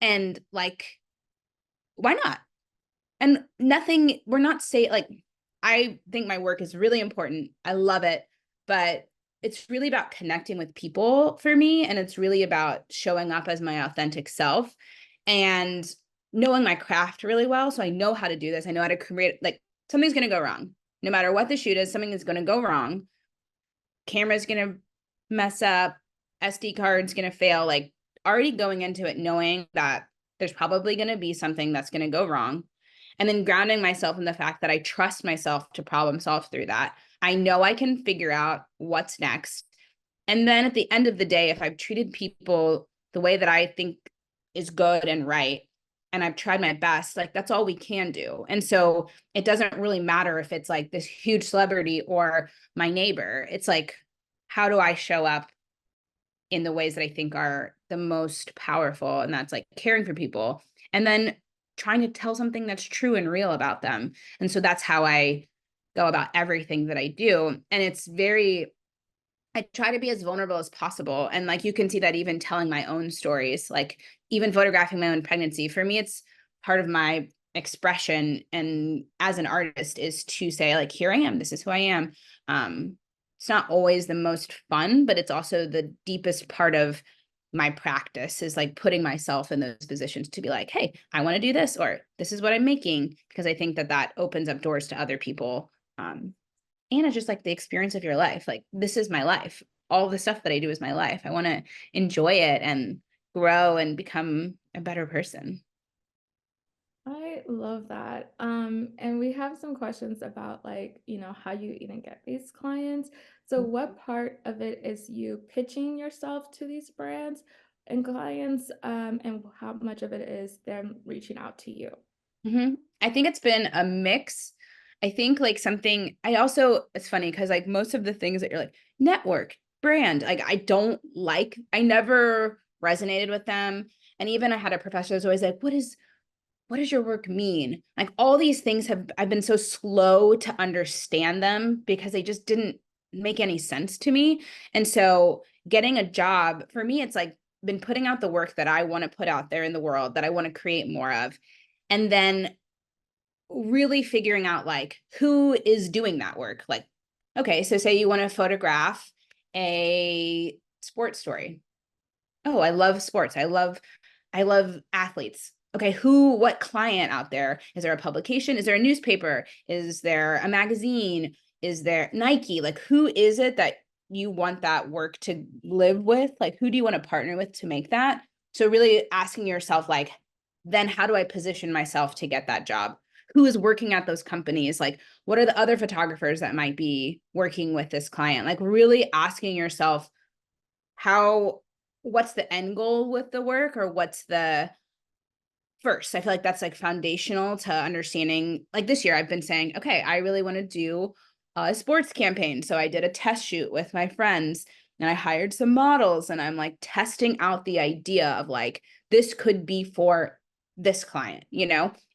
And like, why not? And nothing, we're not saying like, I think my work is really important. I love it, but it's really about connecting with people for me. And it's really about showing up as my authentic self and knowing my craft really well. So I know how to do this. I know how to create, like something's going to go wrong. No matter what the shoot is, something is going to go wrong. Camera's going to mess up. SD card's going to fail. Like already going into it, knowing that there's probably going to be something that's going to go wrong. And then grounding myself in the fact that I trust myself to problem solve through that. I know I can figure out what's next. And then at the end of the day, if I've treated people the way that I think is good and right, and I've tried my best, like that's all we can do. And so it doesn't really matter if it's like this huge celebrity or my neighbor. It's like, how do I show up in the ways that I think are the most powerful? And that's like caring for people. And then trying to tell something that's true and real about them. And so that's how I go about everything that I do. And it's I try to be as vulnerable as possible. And like, you can see that even telling my own stories, like even photographing my own pregnancy, for me, it's part of my expression. And as an artist is to say like, here I am, this is who I am. It's not always the most fun, but it's also the deepest part of my practice is like putting myself in those positions to be like, hey, I want to do this, or this is what I'm making, because I think that opens up doors to other people. And it's just like the experience of your life. Like, this is my life. All the stuff that I do is my life. I want to enjoy it and grow and become a better person. I love that. And we have some questions about like, how you even get these clients. So what part of it is you pitching yourself to these brands and clients, and how much of it is them reaching out to you? I think it's been a mix. I think like it's funny because like most of the things that you're like network, brand, like I never resonated with them. And even I had a professor who's always like, what does your work mean? Like all these things I've been so slow to understand them because they just didn't make any sense to me. And so getting a job for me, it's like been putting out the work that I want to put out there in the world, that I want to create more of. And then really figuring out like who is doing that work. Like, okay, so say you want to photograph a sports story. Oh, I love sports. I love athletes. Okay, what client out there? Is there a publication? Is there a newspaper? Is there a magazine? Is there Nike? Like, who is it that you want that work to live with? Like, who do you want to partner with to make that? So really asking yourself, like, then how do I position myself to get that job? who is working at those companies? Like, what are the other photographers that might be working with this client? Like really asking yourself what's the end goal with the work, or what's the first. I feel like that's like foundational to understanding. Like this year I've been saying, okay, I really want to do a sports campaign. So I did a test shoot with my friends and I hired some models, and I'm like testing out the idea of like, this could be for this client,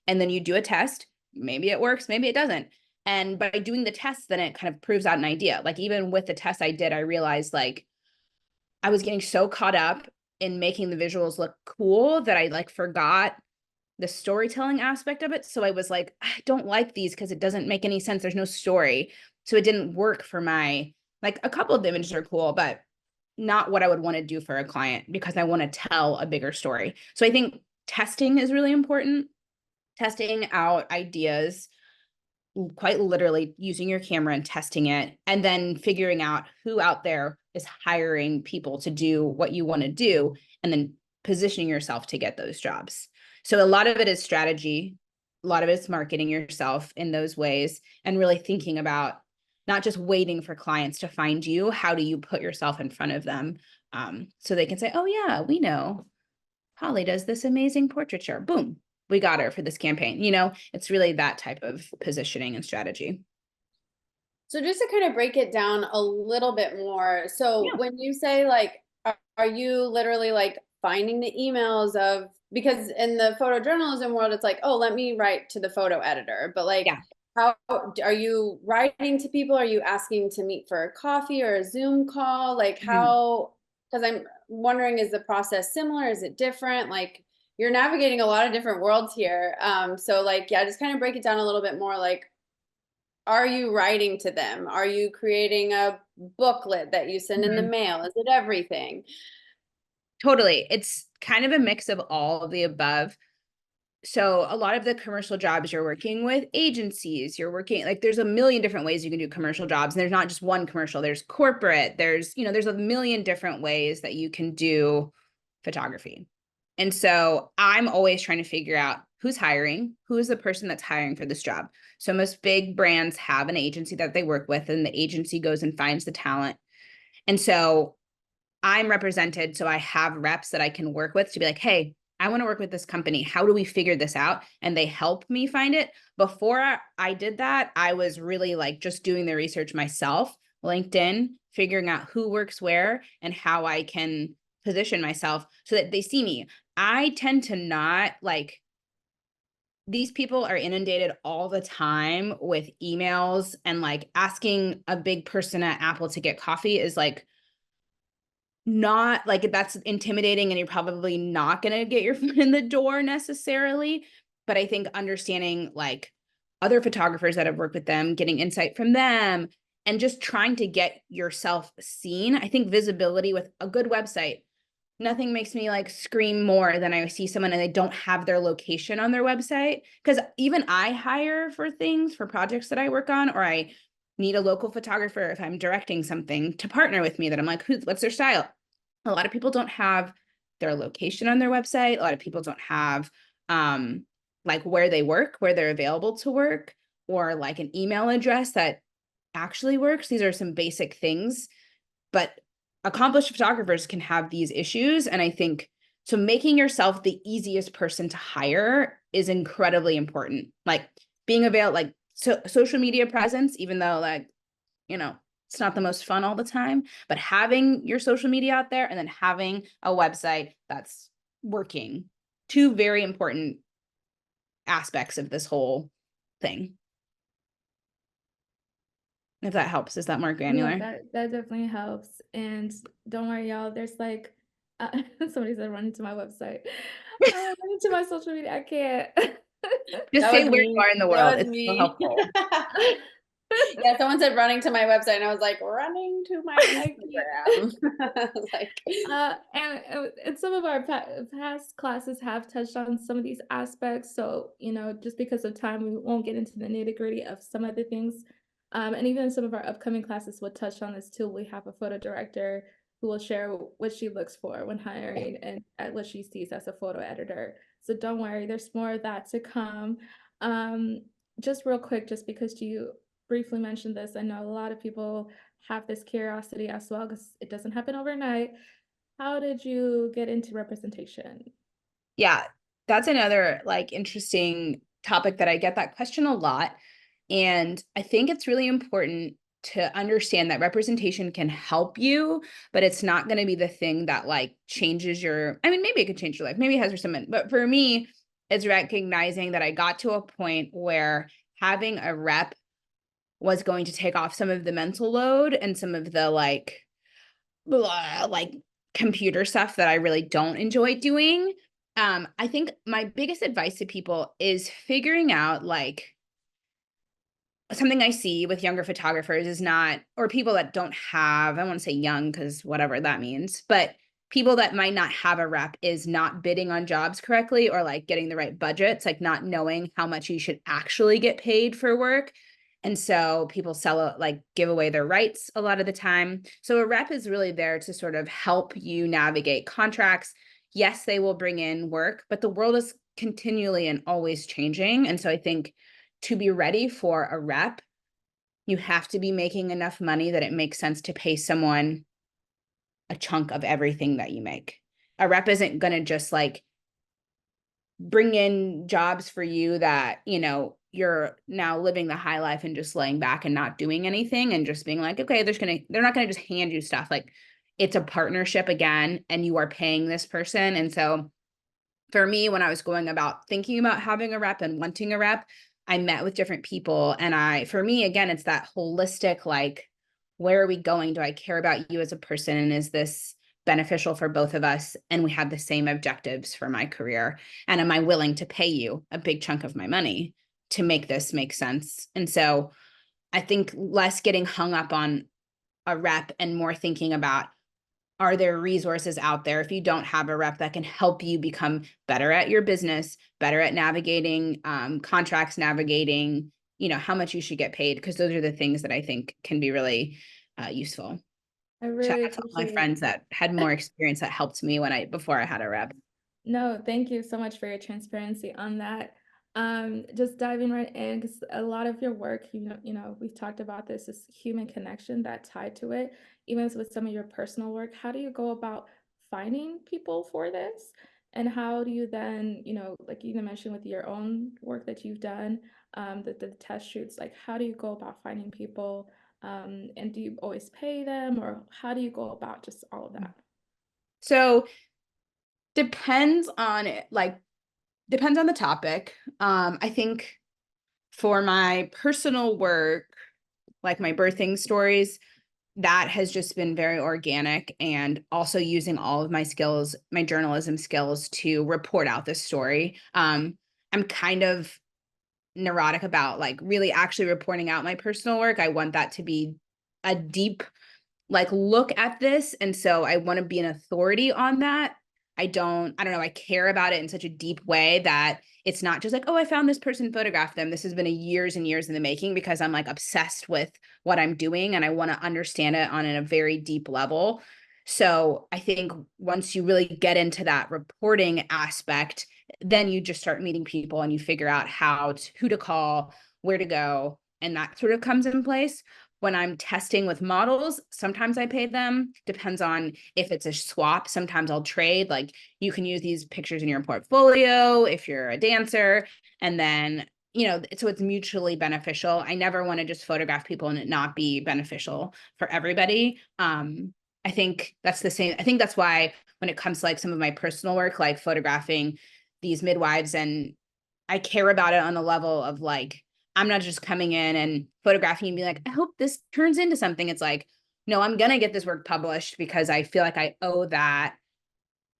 and then you do a test, maybe it works, maybe it doesn't. And by doing the test, then it kind of proves out an idea. Like even with the test I did, I realized like I was getting so caught up in making the visuals look cool that I like forgot the storytelling aspect of it. So I was like, I don't like these because it doesn't make any sense. There's no story. So it didn't work for like a couple of the images are cool, but not what I would want to do for a client because I want to tell a bigger story. So I think testing is really important. Testing out ideas, quite literally using your camera and testing it, and then figuring out who out there is hiring people to do what you want to do, and then positioning yourself to get those jobs. So a lot of it is strategy, a lot of it is marketing yourself in those ways, and really thinking about not just waiting for clients to find you. How do you put yourself in front of them, so they can say, oh yeah, we know Holly does this amazing portraiture. Boom, we got her for this campaign. It's really that type of positioning and strategy. So just to kind of break it down a little bit more. So Yeah. when you say like, are you literally like finding the emails of, because in the photojournalism world, it's like, oh, let me write to the photo editor. But like, Yeah. how are you writing to people? Are you asking to meet for a coffee or a Zoom call? Like how, because I'm wondering, is the process similar? Is it different? Like you're navigating a lot of different worlds here. So like, yeah, just kind of break it down a little bit more. Like, are you writing to them? Are you creating a booklet that you send in the mail? Is it everything? Totally. It's kind of a mix of all of the above. So a lot of the commercial jobs, you're working with agencies, you're working like there's a million different ways you can do commercial jobs. And there's not just one commercial, there's corporate, there's a million different ways that you can do photography. And so I'm always trying to figure out who's hiring, who is the person that's hiring for this job. So most big brands have an agency that they work with, and the agency goes and finds the talent. And so I'm represented, so I have reps that I can work with to be like, hey, I want to work with this company. How do we figure this out? And they help me find it. Before I did that, I was really like just doing the research myself, LinkedIn, figuring out who works where and how I can position myself so that they see me. I tend to not like, these people are inundated all the time with emails, and like asking a big person at Apple to get coffee is like, not like, that's intimidating, and you're probably not going to get your foot in the door necessarily. But I think understanding like other photographers that have worked with them, getting insight from them, and just trying to get yourself seen. I think visibility with a good website, nothing makes me like scream more than I see someone and they don't have their location on their website. Because even I hire for things, for projects that I work on, or I need a local photographer if I'm directing something to partner with me, that I'm like, what's their style? A lot of people don't have their location on their website. A lot of people don't have like where they work, where they're available to work, or like an email address that actually works. These are some basic things, but accomplished photographers can have these issues. And I think so making yourself the easiest person to hire is incredibly important. Like being available, like social media presence, even though like, it's not the most fun all the time, but having your social media out there and then having a website that's working, two very important aspects of this whole thing. If that helps, is that more granular? Yeah, that definitely helps. And don't worry, y'all. There's like somebody said run to my website. Run to my social media. I can't. Just That say was where me. you are in the That world. was It's so me. helpful. Yeah, someone said running to my website, and I was like, running to my Instagram. I was like, And some of our past classes have touched on some of these aspects. So, just because of time, we won't get into the nitty gritty of some of the things. And even some of our upcoming classes will touch on this too. We have a photo director who will share what she looks for when hiring and what she sees as a photo editor. So don't worry, there's more of that to come. Just real quick, just because you briefly mentioned this, I know a lot of people have this curiosity as well, because it doesn't happen overnight. How did you get into representation? Yeah, that's another like interesting topic that I get that question a lot. And I think it's really important to understand that representation can help you, but it's not going to be the thing that like changes your, I mean, maybe it could change your life. Maybe it has something, but for me, it's recognizing that I got to a point where having a rep was going to take off some of the mental load and some of the like, blah, like computer stuff that I really don't enjoy doing. I think my biggest advice to people is figuring out like something I see with younger photographers is not, or people that don't have, I want to say young because whatever that means, but people that might not have a rep is not bidding on jobs correctly or like getting the right budgets, like not knowing how much you should actually get paid for work. And so people sell, like give away their rights a lot of the time. So a rep is really there to sort of help you navigate contracts. Yes, they will bring in work, but the world is continually and always changing. And so I think to be ready for a rep, you have to be making enough money that it makes sense to pay someone a chunk of everything that you make. A rep isn't going to just like bring in jobs for you that, you know, you're now living the high life and just laying back and not doing anything and just being like, okay, they're not going to just hand you stuff. Like it's a partnership again, and you are paying this person. And so for me, when I was going about thinking about having a rep and wanting a rep, I met with different people. And for me, again, it's that holistic, like, where are we going? Do I care about you as a person? And is this beneficial for both of us? And we have the same objectives for my career. And am I willing to pay you a big chunk of my money to make this make sense? And so I think less getting hung up on a rep and more thinking about, are there resources out there if you don't have a rep that can help you become better at your business, better at navigating contracts, navigating, you know, how much you should get paid? Because those are the things that I think can be really useful. I Shout really out to all my appreciate. friends that had more experience that helped me before I had a rep. No, thank you so much for your transparency on that. Just diving right in, because a lot of your work, we've talked about this, is human connection that tied to it. Even with some of your personal work, how do you go about finding people for this? And how do you then, like you mentioned with your own work that you've done, the test shoots, like how do you go about finding people? And do you always pay them, or how do you go about just all of that? So depends on it, like depends on the topic. I think for my personal work, like my birthing stories, that has just been very organic, and also using all of my skills, my journalism skills, to report out this story. I'm kind of neurotic about like really actually reporting out my personal work. I want that to be a deep like look at this. And so I want to be an authority on that. I don't know, I care about it in such a deep way that it's not just like, oh, I found this person, photographed them. This has been years and years in the making, because I'm like obsessed with what I'm doing and I want to understand it on a very deep level. So I think once you really get into that reporting aspect, then you just start meeting people and you figure out who to call, where to go, and that sort of comes in place. When I'm testing with models, sometimes I pay them. Depends on if it's a swap. Sometimes I'll trade. Like you can use these pictures in your portfolio if you're a dancer. And then, you know, so it's mutually beneficial. I never want to just photograph people and it not be beneficial for everybody. I think that's the same. I think that's why when it comes to like some of my personal work, like photographing these midwives, and I care about it on the level of like, I'm not just coming in and photographing and be like, I hope this turns into something. It's like, no, I'm going to get this work published because I feel like I owe that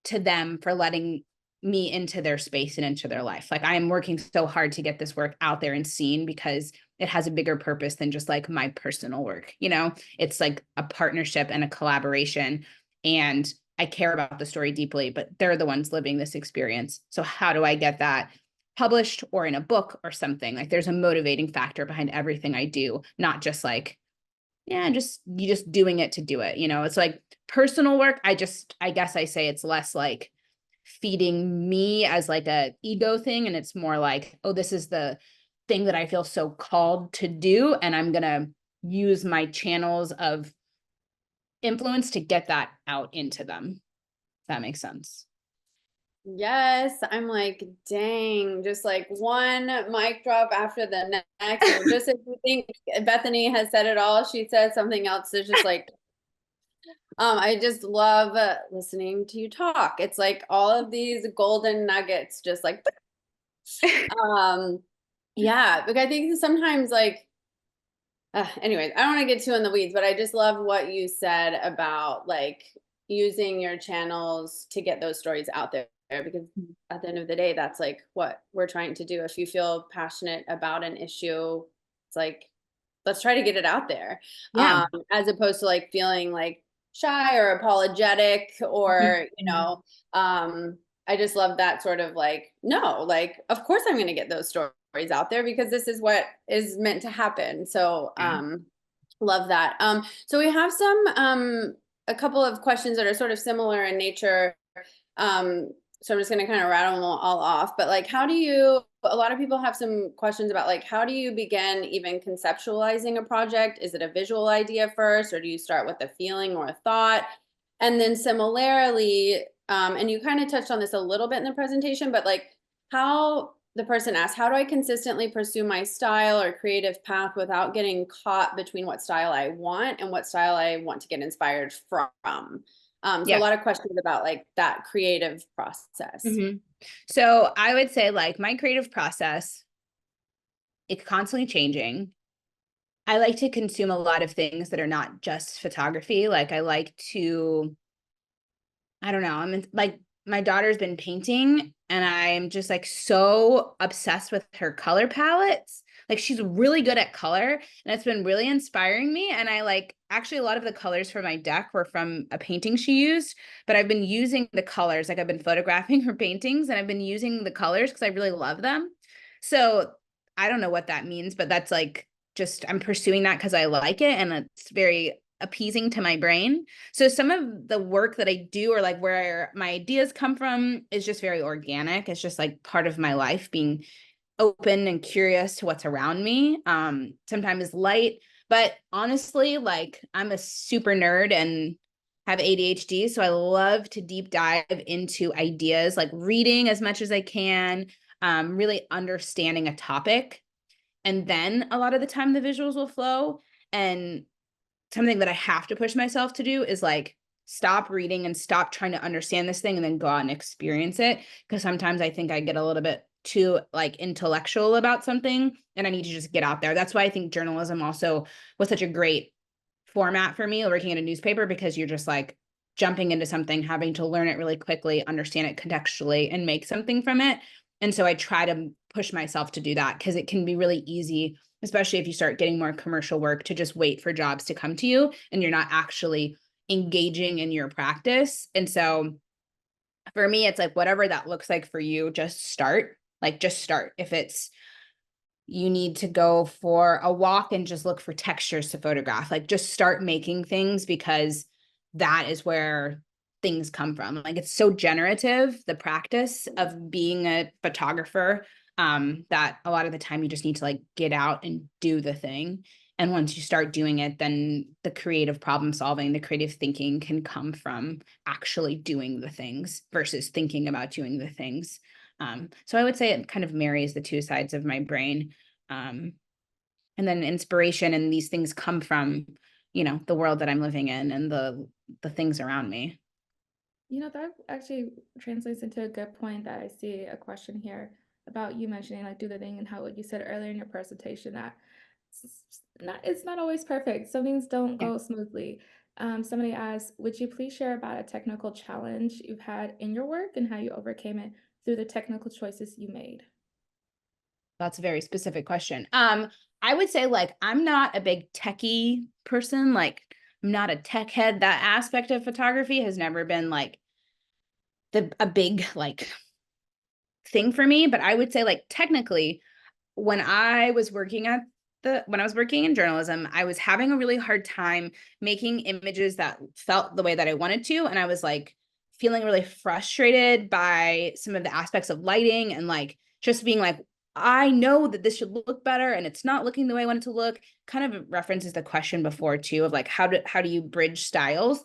to them for letting me into their space and into their life. Like I am working so hard to get this work out there and seen because it has a bigger purpose than just like my personal work. You know, it's like a partnership and a collaboration. And I care about the story deeply, but they're the ones living this experience. So how do I get that published or in a book or something? Like there's a motivating factor behind everything I do, not just like, yeah, you just doing it to do it. You know, it's like personal work. I guess I say it's less like feeding me as like a ego thing. And it's more like, oh, this is the thing that I feel so called to do. And I'm going to use my channels of influence to get that out into them. If that makes sense. Yes, I'm like, dang, just like one mic drop after the next. And just if you think Bethany has said it all, she said something else. It's just like, I just love listening to you talk. It's like all of these golden nuggets, just like, yeah, because I think sometimes like, anyways, I don't want to get too in the weeds, but I just love what you said about like using your channels to get those stories out there, because at the end of the day, that's like what we're trying to do. If you feel passionate about an issue, it's like, let's try to get it out there. Yeah. As opposed to like feeling like shy or apologetic or, you know, I just love that sort of like, no, like, of course I'm going to get those stories out there because this is what is meant to happen. So, love that. So we have some, a couple of questions that are sort of similar in nature. So I'm just going to kind of rattle them all off, but like, how do you, a lot of people have some questions about like, how do you begin even conceptualizing a project? Is it a visual idea first, or do you start with a feeling or a thought? And then similarly, and you kind of touched on this a little bit in the presentation, but like how the person asked, how do I consistently pursue my style or creative path without getting caught between what style I want and what style I want to get inspired from? So a lot of questions about like that creative process. So I would say like my creative process, it's constantly changing. I like to consume a lot of things that are not just photography. Like I like to, I don't know, like my daughter's been painting and I'm just like so obsessed with her color palettes. Like she's really good at color and it's been really inspiring me. And I like, actually a lot of the colors for my deck were from a painting she used, but I've been using the colors. Like I've been photographing her paintings and I've been using the colors because I really love them. So I don't know what that means, but that's like, just I'm pursuing that because I like it and it's very appeasing to my brain. So some of the work that I do or like where my ideas come from is just very organic. It's just like part of my life, being open and curious to what's around me. Sometimes light, but honestly, like I'm a super nerd and have ADHD. So I love to deep dive into ideas, like reading as much as I can, really understanding a topic. And then a lot of the time the visuals will flow. And something that I have to push myself to do is like stop reading and stop trying to understand this thing and then go out and experience it. Because sometimes I think I get a little bit too like intellectual about something and I need to just get out there. That's why I think journalism also was such a great format for me, working in a newspaper, because you're just like jumping into something, having to learn it really quickly, understand it contextually, and make something from it. And so I try to push myself to do that because it can be really easy, especially if you start getting more commercial work, to just wait for jobs to come to you and you're not actually engaging in your practice. And so for me, it's like whatever that looks like for you, just start. Like just start. If it's you need to go for a walk and just look for textures to photograph, like just start making things, because that is where things come from. Like it's so generative, the practice of being a photographer, that a lot of the time you just need to like get out and do the thing. And once you start doing it, then the creative problem solving, the creative thinking can come from actually doing the things versus thinking about doing the things. So I would say it kind of marries the two sides of my brain. And then inspiration and these things come from, you know, the world that I'm living in and the things around me. You know, that actually translates into a good point that I see a question here about you mentioning like do the thing and how you said earlier in your presentation that it's not always perfect. Some things don't go smoothly. Somebody asked, would you please share about a technical challenge you've had in your work and how you overcame it through the technical choices you made? That's a very specific question. I would say like I'm not a big techie person. Like I'm not a tech head. That aspect of photography has never been like a big like thing for me. But I would say like technically, when I was working in journalism, I was having a really hard time making images that felt the way that I wanted to. And I was like feeling really frustrated by some of the aspects of lighting and like just being like, I know that this should look better and it's not looking the way I want it to look. Kind of references the question before too of like, how do you bridge styles?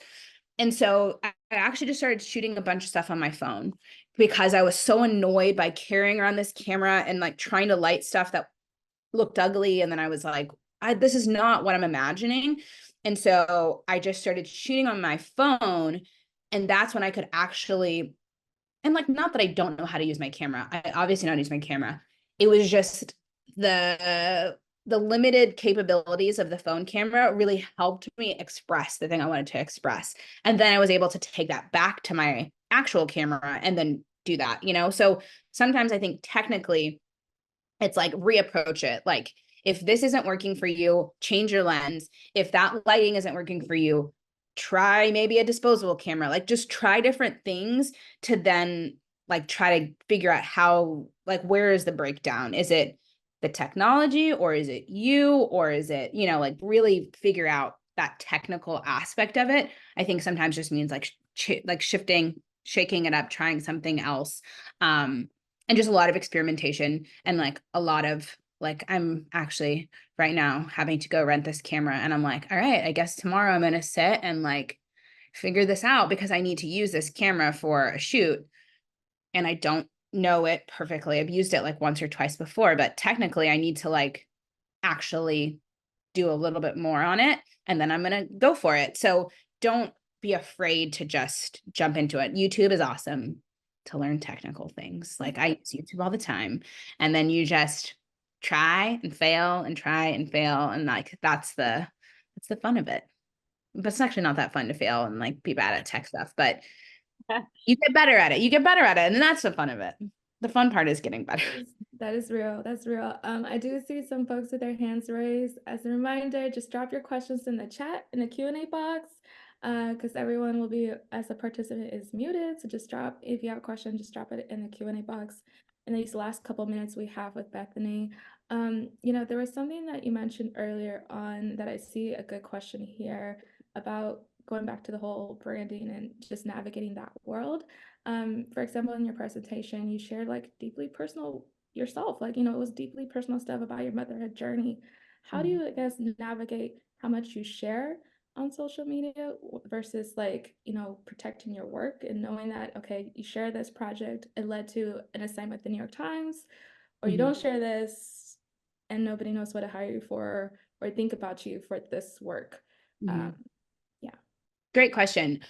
And so I actually just started shooting a bunch of stuff on my phone because I was so annoyed by carrying around this camera and like trying to light stuff that looked ugly. And then I was like, this is not what I'm imagining. And so I just started shooting on my phone. And that's when I could actually, and like, not that I don't know how to use my camera. I obviously know how to use my camera. It was just the limited capabilities of the phone camera really helped me express the thing I wanted to express. And then I was able to take that back to my actual camera and then do that, you know? So sometimes I think technically it's like reapproach it. Like if this isn't working for you, change your lens. If that lighting isn't working for you, try maybe a disposable camera. Like just try different things to then like try to figure out how, like, where is the breakdown? Is it the technology or is it you or is it, you know, like really figure out that technical aspect of it. I think sometimes just means like like shifting, shaking it up, trying something else. And just a lot of experimentation and like a lot of like, I'm actually right now having to go rent this camera and I'm like, all right, I guess tomorrow I'm going to sit and like figure this out because I need to use this camera for a shoot and I don't know it perfectly. I've used it like once or twice before, but technically I need to like actually do a little bit more on it and then I'm going to go for it. So don't be afraid to just jump into it. YouTube is awesome to learn technical things. Like I use YouTube all the time. And then you just try and fail and try and fail. And like, that's the fun of it. But it's actually not that fun to fail and like be bad at tech stuff, but you get better at it. You get better at it. And that's the fun of it. The fun part is getting better. That is real. That's real. I do see some folks with their hands raised. As a reminder, just drop your questions in the chat, in the Q&A box, because everyone will be, as a participant is muted. So just drop, if you have a question, just drop it in the Q&A box. In these last couple minutes we have with Bethany, you know, there was something that you mentioned earlier on that I see a good question here about going back to the whole branding and just navigating that world. For example, in your presentation, you shared like deeply personal yourself, like, you know, it was deeply personal stuff about your motherhood journey. How do you, I guess, navigate how much you share on social media versus like, you know, protecting your work and knowing that, okay, you share this project, it led to an assignment with the New York Times, or you don't share this and nobody knows what to hire you for or think about you for this work. Yeah. Great question.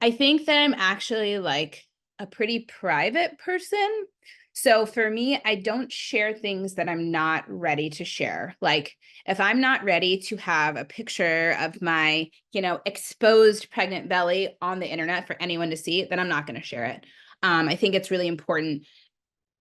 I think that I'm actually like a pretty private person. So for me, I don't share things that I'm not ready to share. Like if I'm not ready to have a picture of my, you know, exposed pregnant belly on the internet for anyone to see, then I'm not going to share it. I think it's really important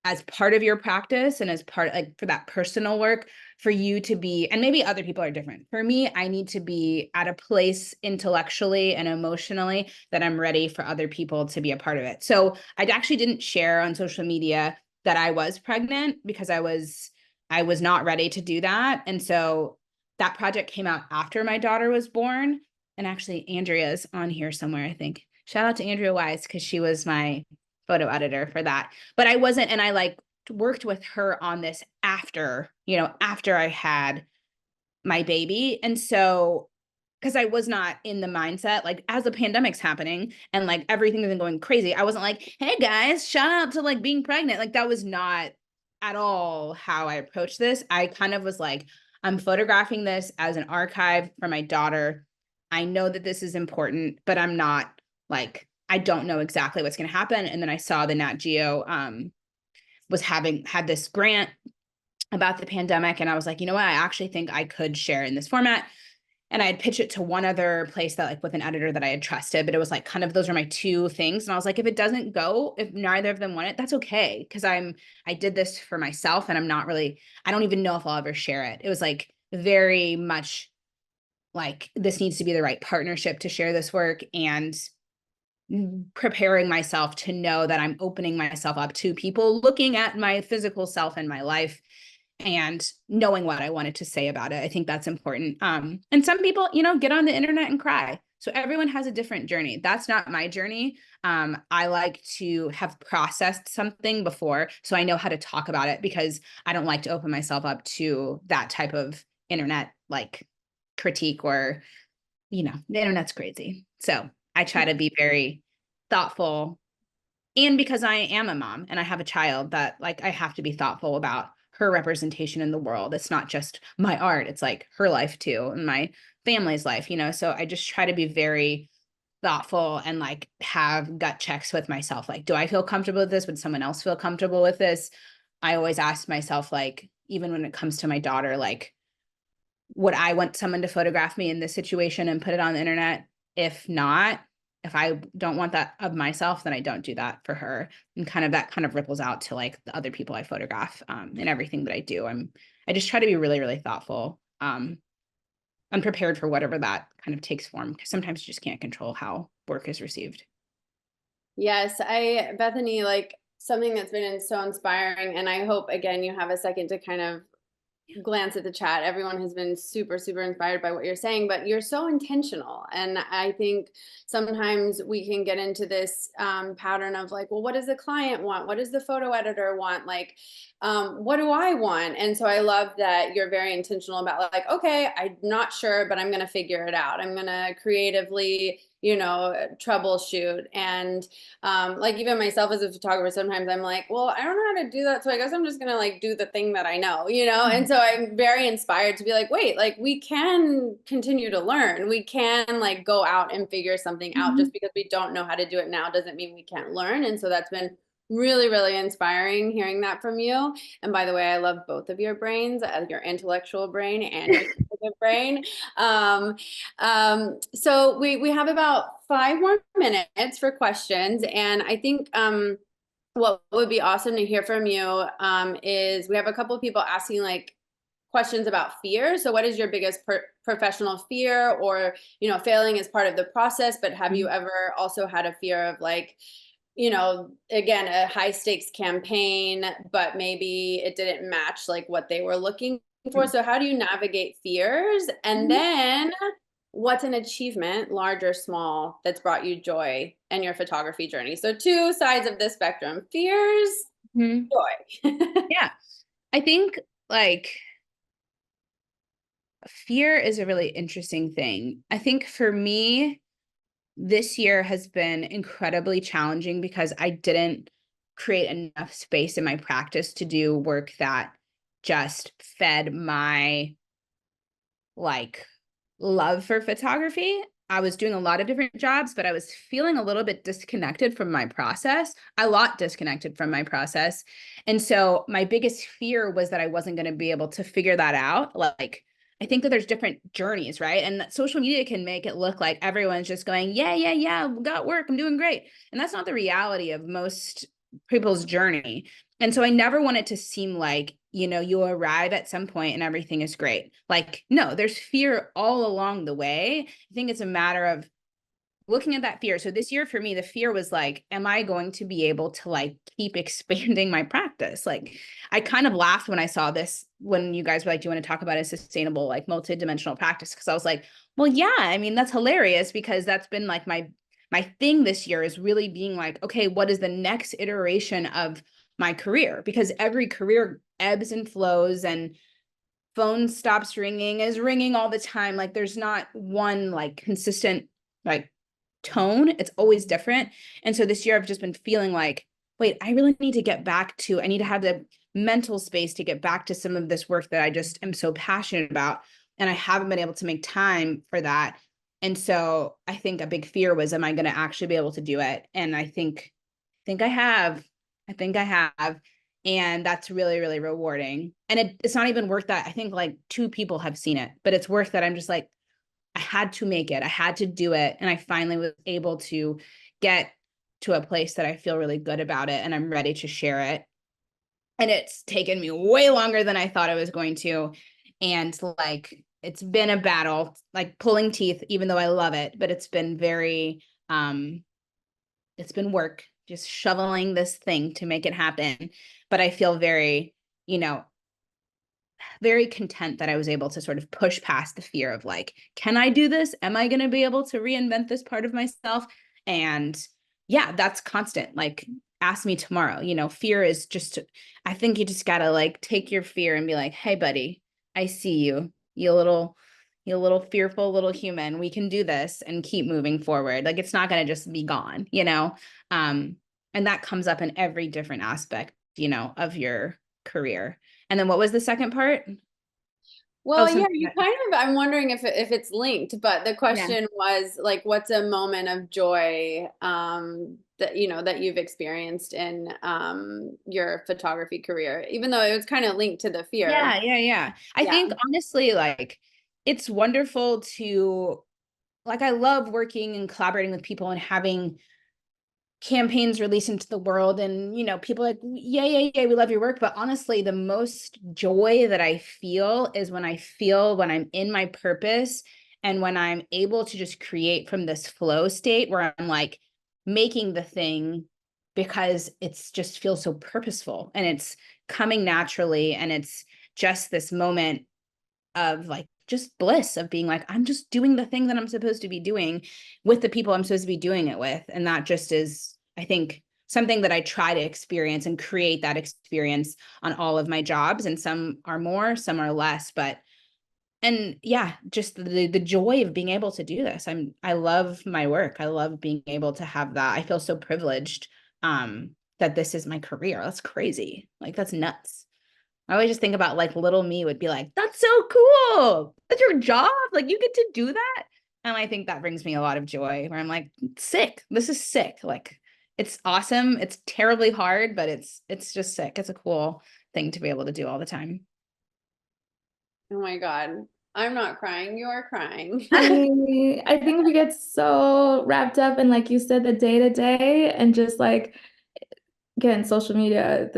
as part of your practice and as part, like for that personal work, for you to be, and maybe other people are different. For me, I need to be at a place intellectually and emotionally that I'm ready for other people to be a part of it. So I actually didn't share on social media that I was pregnant because I was not ready to do that. And so that project came out after my daughter was born. And actually Andrea's on here somewhere, I think. Shout out to Andrea Wise, because she was my photo editor for that. But I wasn't, and I like worked with her on this after, you know, after I had my baby. And so, because I was not in the mindset, like as the pandemic's happening and like everything has been going crazy, I wasn't like, hey guys, shout out to like being pregnant. Like that was not at all how I approached this. I kind of was like, I'm photographing this as an archive for my daughter. I know that this is important, but I'm not like, I don't know exactly what's going to happen. And then I saw the Nat Geo had this grant about the pandemic. And I was like, you know what? I actually think I could share in this format. And I had pitched it to one other place that like with an editor that I had trusted, but it was like kind of, those are my two things. And I was like, if it doesn't go, if neither of them want it, that's okay. Cause I did this for myself and I don't even know if I'll ever share it. It was like very much like, this needs to be the right partnership to share this work, and preparing myself to know that I'm opening myself up to people looking at my physical self and my life and knowing what I wanted to say about it. I think that's important. And some people, you know, get on the internet and cry. So everyone has a different journey. That's not my journey. I like to have processed something before, so I know how to talk about it, because I don't like to open myself up to that type of internet like critique, or, the internet's crazy. So I try to be very thoughtful. And because I am a mom and I have a child, that like I have to be thoughtful about her representation in the world. It's not just my art, it's like her life too, and my family's life, so I just try to be very thoughtful and like have gut checks with myself. Like, do I feel comfortable with this? Would someone else feel comfortable with this? I always ask myself, like, even when it comes to my daughter, like, would I want someone to photograph me in this situation and put it on the internet? If not, if I don't want that of myself, then I don't do that for her. And that kind of ripples out to like the other people I photograph, and everything that I do. I just try to be really, really thoughtful, and prepared for whatever that kind of takes form, because sometimes you just can't control how work is received. Yes, Bethany, like something that's been so inspiring, and I hope again you have a second to kind of glance at the chat. Everyone has been super, super inspired by what you're saying, but you're so intentional. And I think sometimes we can get into this pattern of like, well, what does the client want? What does the photo editor want? Like, what do I want? And so I love that you're very intentional about like, okay, I'm not sure, but I'm going to figure it out. I'm going to creatively, troubleshoot. And like even myself as a photographer, sometimes I'm like, well, I don't know how to do that. So I guess I'm just going to like do the thing that I know, And so I'm very inspired to be like, wait, like we can continue to learn. We can like go out and figure something out. Just because we don't know how to do it now doesn't mean we can't learn. And so that's been really, really inspiring hearing that from you. And by the way, I love both of your brains, your intellectual brain and your creative brain. So we have about 5 more minutes for questions. And I think what would be awesome to hear from you is we have a couple of people asking like questions about fear. So what is your biggest professional fear, or, failing is part of the process, but have you ever also had a fear of like, again, a high stakes campaign, but maybe it didn't match like what they were looking for. So how do you navigate fears? And then what's an achievement, large or small, that's brought you joy in your photography journey? So two sides of the spectrum: fears, joy. Yeah. I think like fear is a really interesting thing. I think for me, this year has been incredibly challenging because I didn't create enough space in my practice to do work that just fed my like love for photography. I was doing a lot of different jobs, but I was feeling a little bit disconnected from my process, a lot disconnected from my process. And so my biggest fear was that I wasn't going to be able to figure that out. Like, I think that there's different journeys, right? And that social media can make it look like everyone's just going, yeah, got work, I'm doing great. And that's not the reality of most people's journey. And so I never want it to seem like, you arrive at some point and everything is great. Like, no, there's fear all along the way. I think it's a matter of looking at that fear. So this year for me, the fear was like, am I going to be able to like keep expanding my practice? Like, I kind of laughed when I saw this, when you guys were like, do you want to talk about a sustainable, like multidimensional practice? Because I was like, well, yeah, I mean, that's hilarious, because that's been like my thing this year, is really being like, okay, what is the next iteration of my career? Because every career ebbs and flows, and phone stops ringing, is ringing all the time. Like, there's not one like consistent like tone. It's always different. And so this year I've just been feeling like, wait, I really need to get back to, I need to have the mental space to get back to some of this work that I just am so passionate about. And I haven't been able to make time for that. And so I think a big fear was, am I going to actually be able to do it? And I think I have. I think I have. And that's really, really rewarding. And it's not even worth that. I think like 2 people have seen it, but it's worth that I'm just like, I had to make it. I had to do it. And I finally was able to get to a place that I feel really good about it, and I'm ready to share it. And it's taken me way longer than I thought it was going to. And like, it's been a battle, like pulling teeth, even though I love it, but it's been very, it's been work, just shoveling this thing to make it happen. But I feel very, very content that I was able to sort of push past the fear of like, can I do this? Am I going to be able to reinvent this part of myself? And yeah, that's constant. Like, ask me tomorrow. You know, fear is just, I think you just got to like take your fear and be like, hey, buddy, I see you. You little fearful little human. We can do this and keep moving forward. Like, it's not going to just be gone, you know? And that comes up in every different aspect, you know, of your career. And then what was the second part? Well, yeah, Something you that, kind of, I'm wondering if it's linked, but the yeah. question was like, what's a moment of joy that you know that you've experienced in your photography career, even though it was kind of linked to the fear. Yeah. I Yeah. think honestly, like, it's wonderful to, like, I love working and collaborating with people and having campaigns released into the world, and you know, people like, yeah, we love your work. But honestly, the most joy that I feel is when I'm in my purpose, and when I'm able to just create from this flow state where I'm like making the thing because it's just feels so purposeful and it's coming naturally, and it's just this moment of like just bliss of being like, I'm just doing the thing that I'm supposed to be doing with the people I'm supposed to be doing it with. And that just is, I think, something that I try to experience and create that experience on all of my jobs. And some are more, some are less, but and yeah, just the joy of being able to do this. I love my work. I love being able to have that. I feel so privileged that this is my career. That's crazy. Like, that's nuts. I always just think about like little me would be like, that's so cool. That's your job. Like, you get to do that. And I think that brings me a lot of joy where I'm like, sick. This is sick. Like, it's awesome. It's terribly hard, but it's just sick. It's a cool thing to be able to do all the time. Oh my God. I'm not crying. You're crying. I think we get so wrapped up in, like you said, the day to day, and just like, again, social media,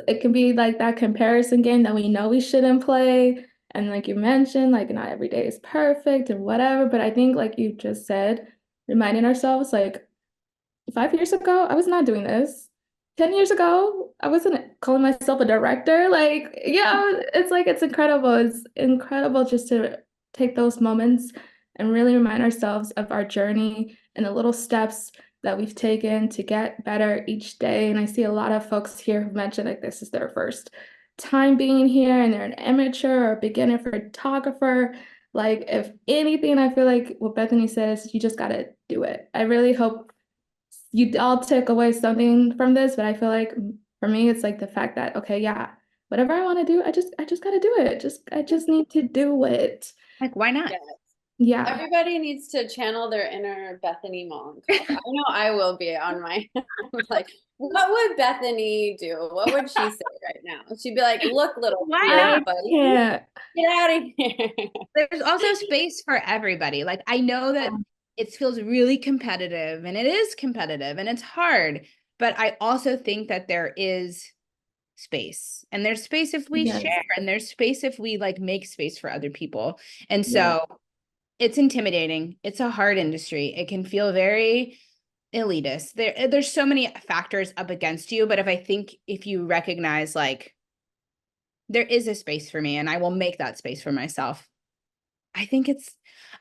it can be like that comparison game that we know we shouldn't play. And like you mentioned, like not every day is perfect or whatever. But I think, like you just said, reminding ourselves, like 5 years ago, I was not doing this. 10 years ago, I wasn't calling myself a director. Like, yeah, it's like, it's incredible. It's incredible just to take those moments and really remind ourselves of our journey and the little steps that we've taken to get better each day. And I see a lot of folks here who mentioned like this is their first time being here and they're an amateur or beginner photographer. Like, if anything, I feel like what Bethany says, you just got to do it. I really hope you all took away something from this, but I feel like for me, it's like the fact that, okay, yeah, whatever I want to do, I just got to do it. I just need to do it. Like, why not? Yeah. Yeah. Everybody needs to channel their inner Bethany Mollenkof. I know I will be on my like, what would Bethany do? What would she say right now? She'd be like, look, little Why fear, I not? buddy, can't. get out of here. There's also space for everybody. Like, I know that it feels really competitive, and it is competitive and it's hard, but I also think that there is space, and there's space if we Yes. share, and there's space if we like make space for other people. And Yeah. so it's intimidating. It's a hard industry. It can feel very elitist. There's so many factors up against you, but if you recognize like there is a space for me and I will make that space for myself, I think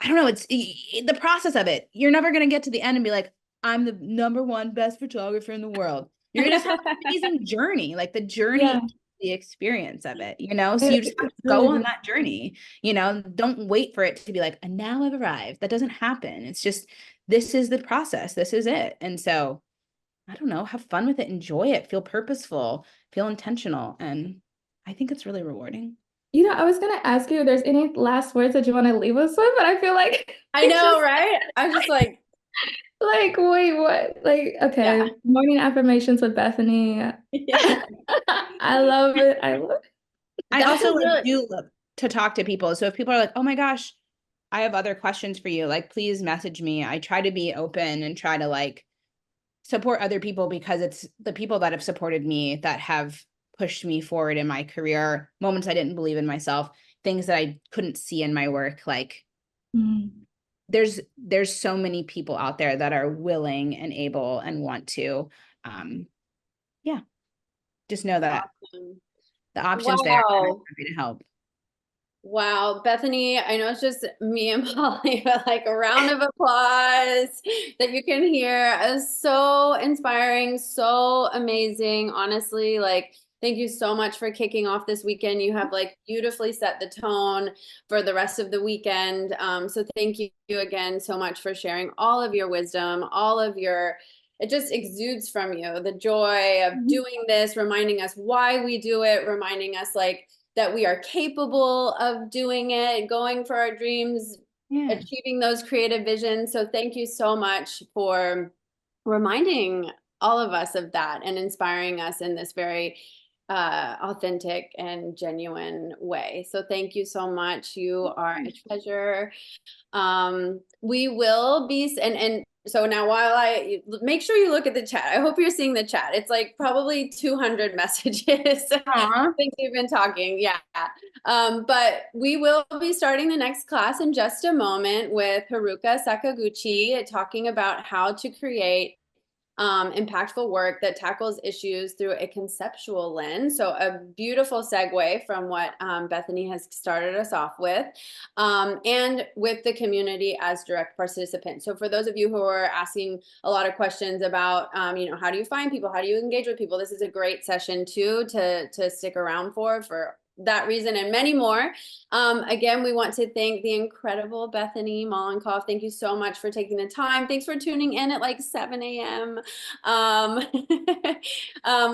I don't know, it's the process of it. You're never going to get to the end and be like, I'm the number one best photographer in the world. You're going to have an amazing journey. Like, the journey, Yeah. the experience of it, you know? So you just have to go on that journey, you know? Don't wait for it to be like, and now I've arrived. That doesn't happen. It's just, this is the process. This is it. And so, I don't know, have fun with it, enjoy it, feel purposeful, feel intentional. And I think it's really rewarding. I was gonna ask you if there's any last words that you want to leave us with, but I feel like I know, right? I was just like, wait, what? Like, yeah. okay, morning affirmations with Bethany. Yeah. I love it. I love it. I That's also a like really, do love to talk to people. So if people are like, oh my gosh, I have other questions for you, like, please message me. I try to be open and try to like support other people, because it's the people that have supported me that have pushed me forward in my career, moments I didn't believe in myself, things that I couldn't see in my work. Like, Mm. there's so many people out there that are willing and able and want to, yeah, just know that. awesome. the options there. I'm Wow. happy to help. Wow, Bethany, I know it's just me and Polly, but like a round of applause that you can hear is so inspiring, so amazing. Honestly, like, thank you so much for kicking off this weekend. You have like beautifully set the tone for the rest of the weekend. So thank you again so much for sharing all of your wisdom, all of your, it just exudes from you, the joy of doing this, reminding us why we do it, reminding us like, that we are capable of doing it, going for our dreams, achieving those creative visions. So thank you so much for reminding all of us of that and inspiring us in this very authentic and genuine way. So thank you so much. You are a treasure. We will be, and so now while I make sure you look at the chat, I hope you're seeing the chat. It's like probably 200 messages since we've been talking. Yeah. But we will be starting the next class in just a moment with Haruka Sakaguchi talking about how to create impactful work that tackles issues through a conceptual lens. So a beautiful segue from what Bethany has started us off with, and with the community as direct participants. So for those of you who are asking a lot of questions about, you know, how do you find people? How do you engage with people? This is a great session too to stick around for that reason and many more. Again, we want to thank the incredible Bethany Mollenkof. Thank you so much for taking the time. Thanks for tuning in at like 7 a.m.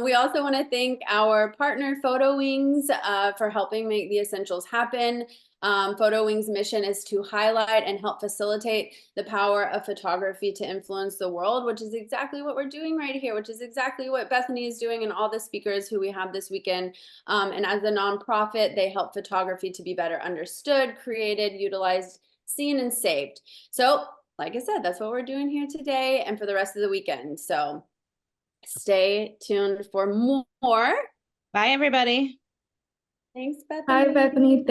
We also want to thank our partner Photo Wings for helping make the essentials happen. Photo Wings' mission is to highlight and help facilitate the power of photography to influence the world, which is exactly what we're doing right here, which is exactly what Bethany is doing and all the speakers who we have this weekend. And as a nonprofit, they help photography to be better understood, created, utilized, seen, and saved. So, like I said, that's what we're doing here today and for the rest of the weekend. So stay tuned for more. Bye, everybody. Thanks, Bethany. Hi, Bethany. Thank